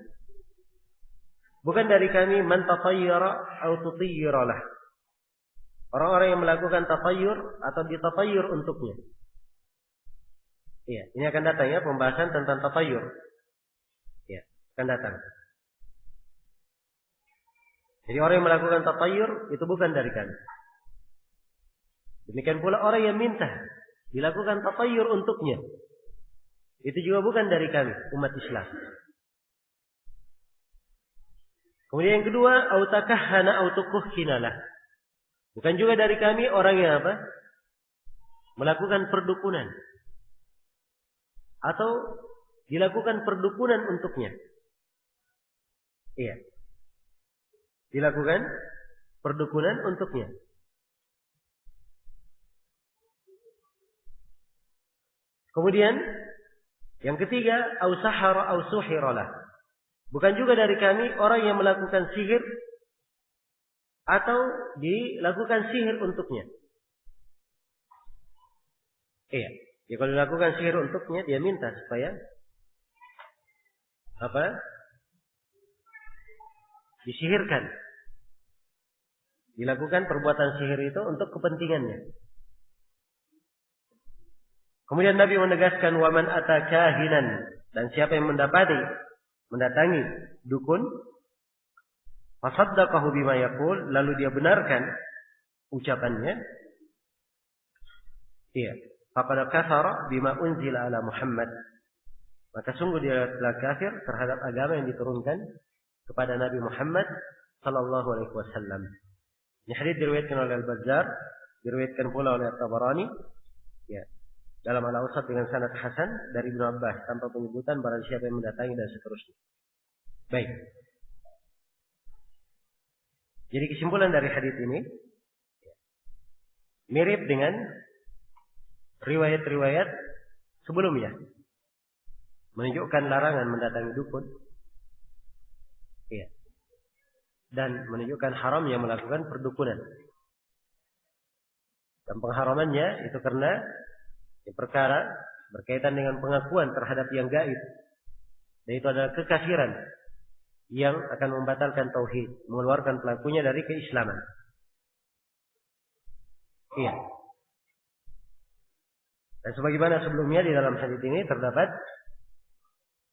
B: Bukan dari kami man tatayyara atau tutayyira lah. Orang-orang yang melakukan tatayyur atau ditatayyur untuknya. Iya, ini akan datang ya pembahasan tentang tatayyur. Ya, akan datang. Jadi orang yang melakukan tatayyur itu bukan dari kami. Demikian pula orang yang minta dilakukan tatayyur untuknya. Itu juga bukan dari kami, umat Islam. Kemudian yang kedua, autakahhana autukuhhinalah. Bukan juga dari kami orang yang apa? Melakukan perdukunan. Atau dilakukan perdukunan untuknya. Iya. Dilakukan perdukunan untuknya. Kemudian yang ketiga, au sahara au suhiralah. Bukan juga dari kami orang yang melakukan sihir atau dilakukan sihir untuknya. Iya. Ya kalau dilakukan sihir untuknya, dia minta supaya apa? Disihirkan. Dilakukan perbuatan sihir itu untuk kepentingannya. Kemudian Nabi menegaskan waman atakahinan, dan siapa yang mendatangi dukun, fasaddaqahu bima yaqul, lalu dia benarkan ucapannya. Iya, faqad kafara bima unzila ala Muhammad. Maka sungguh dia telah kafir terhadap agama yang diturunkan kepada Nabi Muhammad sallallahu alaihi wasallam. Ini hadis diriwayatkan oleh Al-Bazzar, diriwayatkan pula oleh At-Tabarani. Ya. Dalam Al-Awsat dengan sanad hasan dari Ibnu Abbas tanpa penyebutan barang siapa yang mendatangi dan seterusnya. Baik. Jadi kesimpulan dari hadis ini mirip dengan riwayat-riwayat sebelumnya. Menunjukkan larangan mendatangi dukun. Iya. Dan menunjukkan haramnya melakukan perdukunan. Dan pengharamannya itu karena perkara berkaitan dengan pengakuan terhadap yang gaib. Dan itu adalah kekafiran yang akan membatalkan tauhid, mengeluarkan pelakunya dari keislaman. Iya. Dan sebagaimana sebelumnya di dalam hadis ini terdapat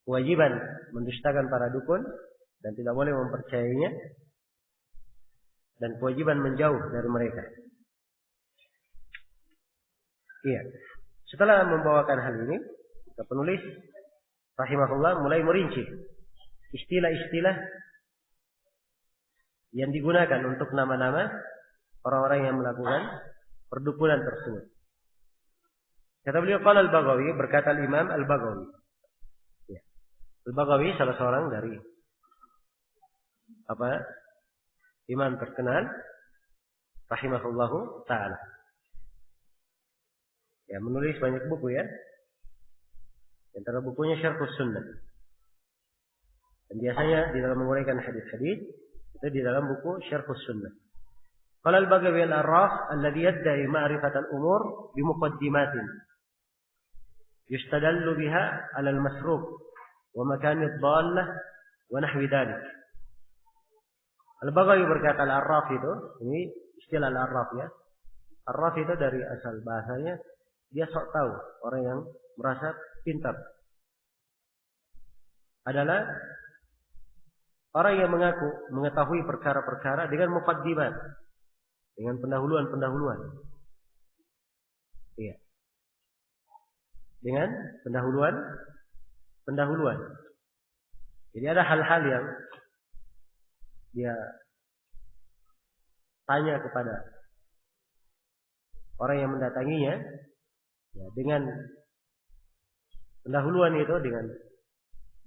B: kewajiban mendustakan para dukun dan tidak boleh mempercayainya, dan kewajiban menjauh dari mereka. Iya. Setelah membawakan hal ini, penulis rahimahullah mulai merinci istilah-istilah yang digunakan untuk nama-nama orang-orang yang melakukan perdukunan tersebut. Kata beliau, qala al-Baghawi, berkata Imam al-Baghawi. Ya. Al-Baghawi salah seorang dari imam terkenal rahimahullahu taala. Ya, menulis banyak buku ya. Antara bukunya Syarhus Sunnah. Dan biasanya di dalam menguraikan hadis-hadis itu di dalam buku Syarhus Sunnah. Qala al-Baghawi al-Arraf alladhi yadda'i ma'rifat al-umur bi muqaddimatin yustadallu biha 'ala al-masruq wa makan ad-dallah wa nahwi dhalik. Al-Baghawi berkata al-Arraf itu, ini istilah al-Arraf ya. Arraf itu dari asal bahasanya dia sok tahu, orang yang merasa pintar. Adalah orang yang mengaku mengetahui perkara-perkara dengan muqaddimat, dengan pendahuluan-pendahuluan. Iya. Dengan pendahuluan. Jadi ada hal-hal yang dia tanya kepada orang yang mendatanginya, ya, dengan pendahuluan itu, dengan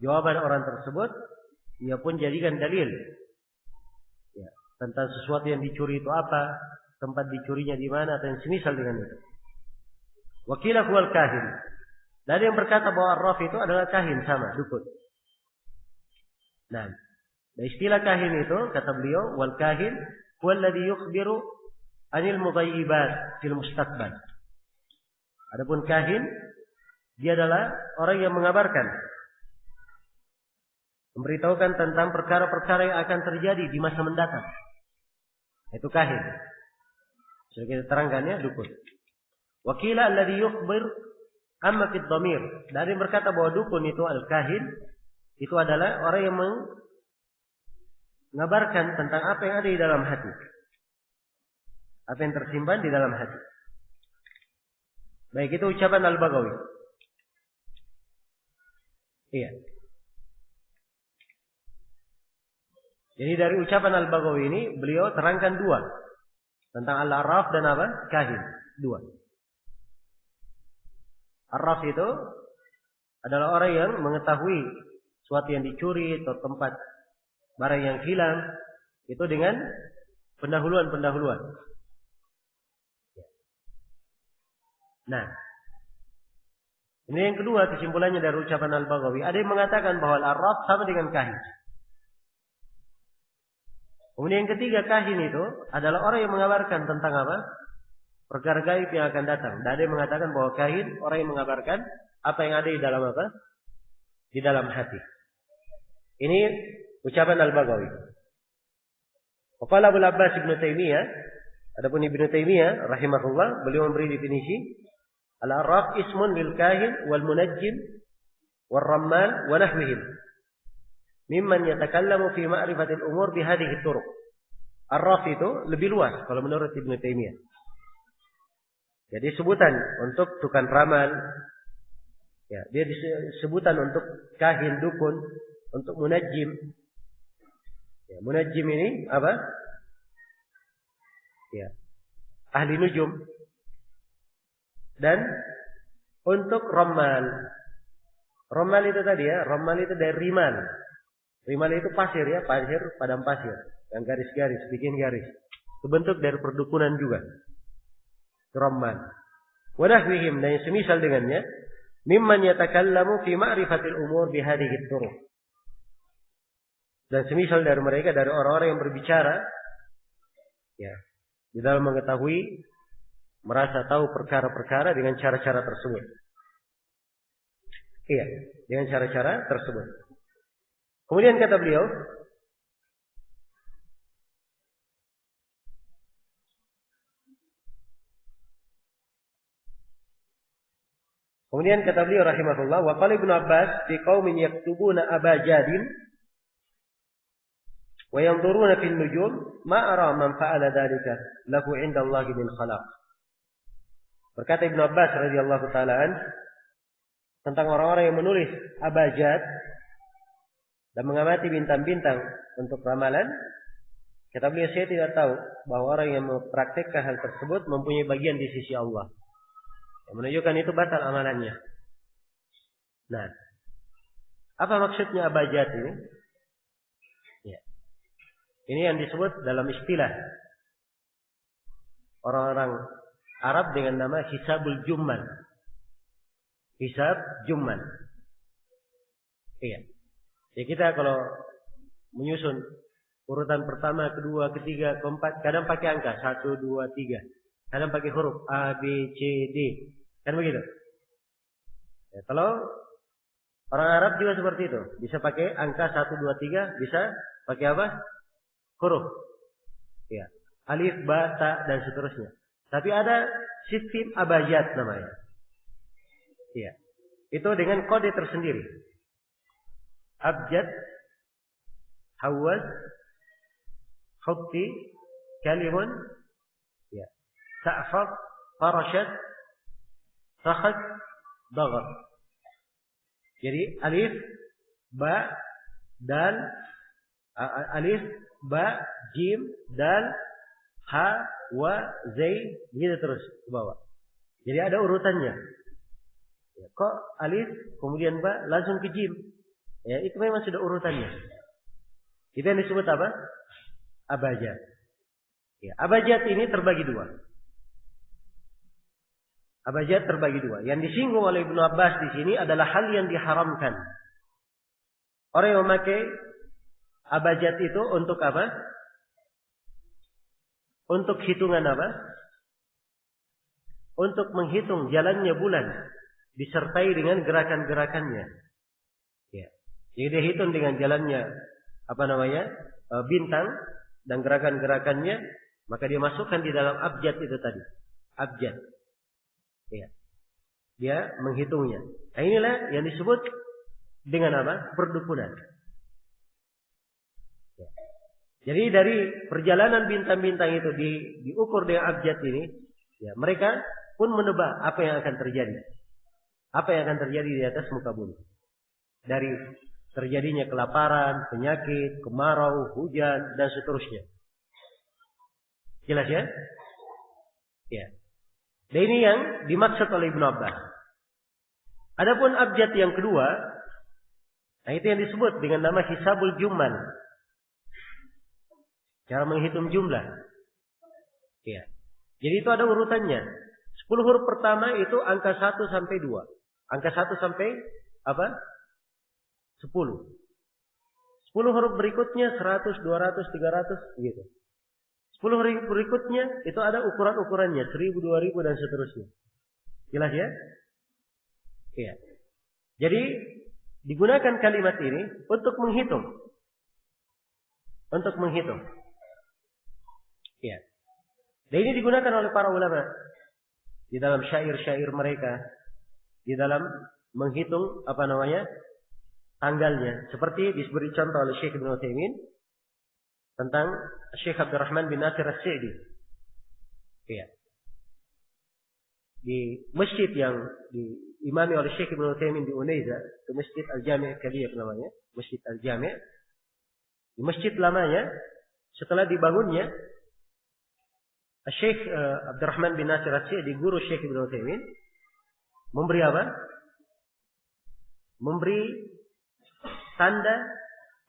B: jawaban orang tersebut, ia pun jadikan dalil ya, tentang sesuatu yang dicuri itu apa, tempat dicurinya di mana, atau yang semisal dengan itu. Wakilah huwal kahin. Dan yang berkata bahwa arraf itu adalah kahin, sama, dukun. Nah, istilah kahin itu, kata beliau, wal kahin huwa alladhi yukhbiru anil mughayyibat fil mustaqbal. Adapun kahin, dia adalah orang yang mengabarkan, memberitahukan tentang perkara-perkara yang akan terjadi di masa mendatang. Itu kahin. Sudah kita terangkannya, dukun. Wakila alladhi yukhbir amma fid dhamir. Dari yang berkata bahwa dukun itu al-kahin, itu adalah orang yang mengabarkan tentang apa yang ada di dalam hati. Apa yang tersimpan di dalam hati. Baik, itu ucapan al-Baghawi. Iya. Jadi dari ucapan al-Baghawi ini beliau terangkan dua. Tentang al-Arraf dan apa? Kahin. Dua. Arraf itu adalah orang yang mengetahui sesuatu yang dicuri atau tempat barang yang hilang. Itu dengan pendahuluan-pendahuluan. Nah, ini yang kedua kesimpulannya dari ucapan al-Baghawi. Ada yang mengatakan bahwa al-Arraf sama dengan kahin. Kemudian yang ketiga, kahin itu adalah orang yang mengabarkan tentang apa? Perkara gaib yang akan datang. Dan ada yang mengatakan bahwa kahin orang yang mengabarkan apa yang ada di dalam apa? Di dalam hati. Ini ucapan al-Baghawi. Qala Abu Abbas Ibnu Taimiyah, adapun Ibnu Taimiyah rahimahullah, beliau memberi definisi al-Arraf ismun lil kahin wal munajjim wal rammal wa nahwihim mimman yatakallamu fi ma'rifatil umur bi hadhihi turuq. Arraf itu lebih luas kalau menurut Ibnu Taimiyah. Jadi sebutan untuk tukang ramal, ya, dia disebutan untuk kahin, dukun, untuk munajjim. Ya, munajjim ini apa? Ya, ahli nujum. Dan untuk ramal. Ramal itu tadi ya, ramal itu dari rimal. Rimal itu pasir ya, pasir, padang pasir. Yang garis-garis, bikin garis. Itu bentuk dari perdukunan juga. Ramal. Wa nahwihim, dan yang semisal dengannya, mimman yatakallamu fi ma'rifatil umur bihadhihi turuq. Dan semisal dari mereka, dari orang-orang yang berbicara ya, di dalam mengetahui, merasa tahu perkara-perkara dengan cara-cara tersebut. Iya, dengan cara-cara tersebut. Kemudian kata beliau, Kemudian kata beliau rahimahullah, wa qala Ibnu Abbas fi qaumin yaktubuna abajadin wa yanzuruna fil nujum ma ara man fa'ala dzalika lahu 'inda Allah min khalaq. Berkata Ibnu Abbas radhiyallahu taala tentang orang-orang yang menulis abajad dan mengamati bintang-bintang untuk ramalan, kata beliau, saya tidak tahu bahwa orang yang mempraktikkan hal tersebut mempunyai bagian di sisi Allah. Yang menunjukkan itu batal amalannya. Nah, apa maksudnya abajad ini? Ya. Ini yang disebut dalam istilah orang-orang Arab dengan nama hisabul jumman. Hisab jumman. Iya. Ya kita kalau menyusun urutan pertama, kedua, ketiga, keempat, kadang pakai angka 1, 2, 3. Kadang pakai huruf A, B, C, D. Kan begitu? Ya, kalau orang Arab juga seperti itu. Bisa pakai angka 1, 2, 3. Bisa pakai apa? Huruf. Ya. Alif, ba, ta, dan seterusnya. Tapi ada sistem abajad namanya. Ya. Itu dengan kode tersendiri. Abjad, hawaz, khutti, kalimun, ya. Sa'fad, farashad, sakhat, dagat. Jadi alif, ba, dal, alif, ba, jim, dal, ha, wa, zai, begitu terus ke bawah. Jadi ada urutannya. Ya, kok alif, kemudian ba, langsung ke jim. Ya, itu memang sudah urutannya. Itu yang disebut apa? Abajad. Ya, abajad ini terbagi dua. Abajad terbagi dua. Yang disinggung oleh Ibnu Abbas di sini adalah hal yang diharamkan. Orang yang memakai abajad itu untuk apa? Untuk hitungan apa? Untuk menghitung jalannya bulan disertai dengan gerakan-gerakannya. Ya. Jadi dia hitung dengan jalannya bintang dan gerakan-gerakannya, maka dia masukkan di dalam abjad itu tadi. Abjad. Ya. Dia menghitungnya. Nah, inilah yang disebut dengan apa? Perdukunan. Ya. Jadi dari perjalanan bintang-bintang itu diukur dengan abjad ini, ya, mereka pun menebak apa yang akan terjadi. Apa yang akan terjadi di atas muka bumi. Dari terjadinya kelaparan, penyakit, kemarau, hujan, dan seterusnya. Jelas ya? Ya. Dan ini yang dimaksud oleh Ibnu Abbas. Adapun abjad yang kedua, nah itu yang disebut dengan nama hisabul jumman. Cara menghitung jumlah. Ya. Jadi itu ada urutannya. 10 huruf pertama itu angka 1 sampai 2. Angka 1 sampai apa? 10. 10 huruf berikutnya 100, 200, 300 gitu. 10 huruf berikutnya itu ada ukuran-ukurannya 1000, 2000 dan seterusnya. Jelas ya? Iya. Jadi digunakan kalimat ini untuk menghitung. Untuk menghitung. Iya. Dan ini digunakan oleh para ulama di dalam syair-syair mereka, di dalam menghitung tanggalnya. Seperti diberi contoh oleh Syekh Ibnu Utsaimin tentang Syekh Abdurrahman bin Nasir As-Sa'di. Iya. Di masjid yang diimami oleh Syekh Ibnu Utsaimin di Unaiza, itu Masjid Al-Jami' Kabir namanya, Masjid Al-Jami'. Di masjid lamanya, setelah dibangunnya, Syekh Abdurrahman bin Nasir As-Sa'di, guru Syekh Ibnu Utsaimin, memberi apa? Memberi tanda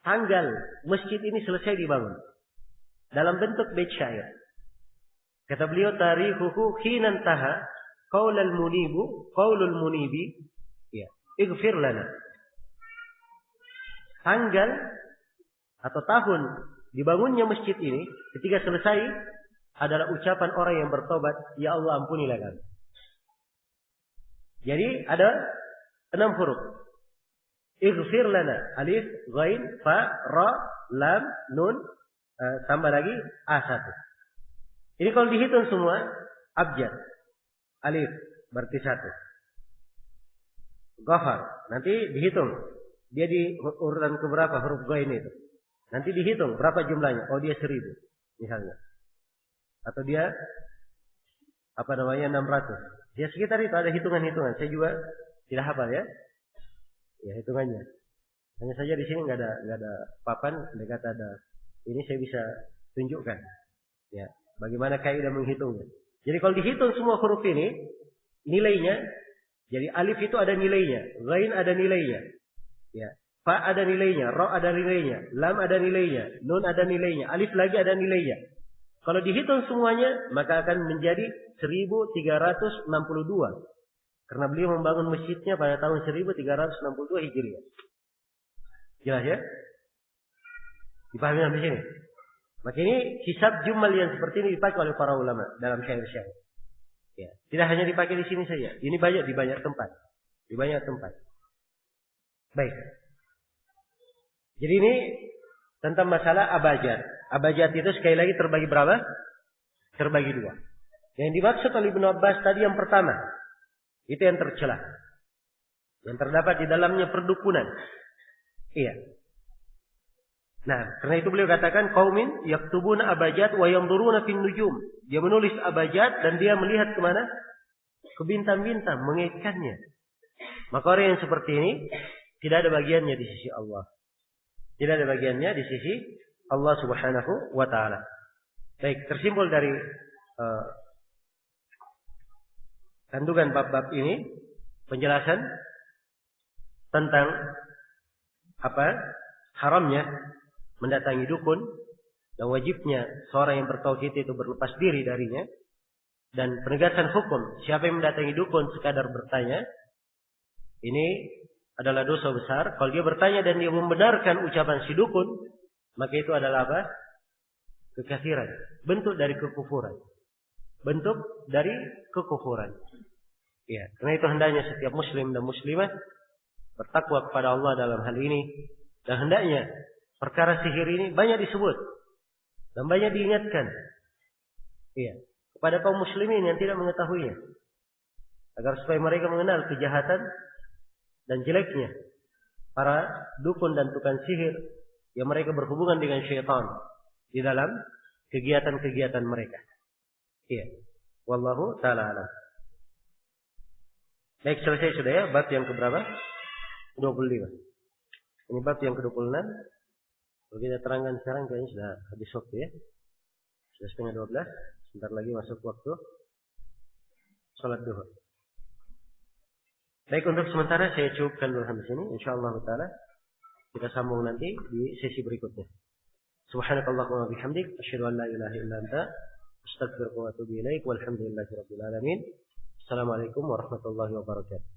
B: tanggal masjid ini selesai dibangun dalam bentuk bait syair. Kata beliau, tarikhuhu hinan taha qaulul munibi ya ighfir lana. Tanggal atau tahun dibangunnya masjid ini ketika selesai adalah ucapan orang yang bertobat, ya Allah ampunilah kami. Jadi ada 6 huruf. Ighfir lana, alif, ghain, fa, ra, lam, nun, tambah lagi A1. Ini kalau dihitung semua abjad. Alif berarti 1. Ghafar. Nanti dihitung. Dia di urutan keberapa huruf ghain itu. Nanti dihitung berapa jumlahnya. Oh, dia 1000 misalnya. Atau dia 600. Ya sekitar itu ada hitungan-hitungan. Saya juga tidak hafal ya. Ya hitungannya. Hanya saja di sini nggak ada papan, dia kata ada. Ini saya bisa tunjukkan. Ya, bagaimana kaidah menghitungnya. Jadi kalau dihitung semua huruf ini, nilainya, jadi alif itu ada nilainya, ghain ada nilainya, ya, fa ada nilainya, ra ada nilainya, lam ada nilainya, nun ada nilainya, alif lagi ada nilainya. Kalau dihitung semuanya, maka akan menjadi 1362. Karena beliau membangun masjidnya pada tahun 1362 Hijriah. Jelas ya? Dipahami sampai sini? Maka ini hisab jumal yang seperti ini dipakai oleh para ulama dalam syair-syair. Ya, tidak hanya dipakai di sini saja. Ini banyak di banyak tempat. Di banyak tempat. Baik. Jadi ini tentang masalah abajad. Abajad itu sekali lagi terbagi berapa? Terbagi 2. Yang dimaksud oleh Ibnu Abbas tadi yang pertama. Itu yang tercela. Yang terdapat di dalamnya perdukunan. Iya. Nah, karena itu beliau katakan qaumin yaktubuna abajad wa yanzuruna fin nujum. Dia menulis abajad dan dia melihat kemana? Ke bintang-bintang, mengaitkannya. Maka orang yang seperti ini tidak ada bagiannya di sisi Allah. Tidak ada bagiannya di sisi Allah Subhanahu wa taala. Baik, tersimpul dari kandungan bab-bab ini penjelasan tentang haramnya mendatangi dukun dan wajibnya seorang yang bertauhid itu berlepas diri darinya, dan penegasan hukum siapa yang mendatangi dukun sekadar bertanya ini adalah dosa besar. Kalau dia bertanya dan dia membenarkan ucapan si dukun, maka itu adalah apa? Kekafiran, bentuk dari kekufuran. Bentuk dari kekufuran. Ya, karena itu hendaknya setiap muslim dan muslimah bertakwa kepada Allah dalam hal ini, dan hendaknya perkara sihir ini banyak disebut dan banyak diingatkan. Iya, kepada kaum muslimin yang tidak mengetahuinya, agar supaya mereka mengenal kejahatan dan jeleknya para dukun dan tukang sihir yang mereka berhubungan dengan syaitan di dalam kegiatan-kegiatan mereka. Iya, wallahu taala alam. Baik, selesai sudah ya bab yang keberapa? 25. Ini bab yang ke-26. Kalau kita terangkan sekarang kayaknya sudah habis waktu ya. Sudah setengah 12. Sebentar lagi masuk waktu salat duhur. Baik, untuk sementara saya cukupkan dulu sampai sini. Insyaallah taala kita sambung nanti di sesi berikutnya. Subhanakallahumma wa bihamdik asyhadu an la ilaha illa anta astaghfiruka wa atubu ilaik. Walhamdulillahirabbil alamin. Assalamualaikum warahmatullahi wabarakatuh.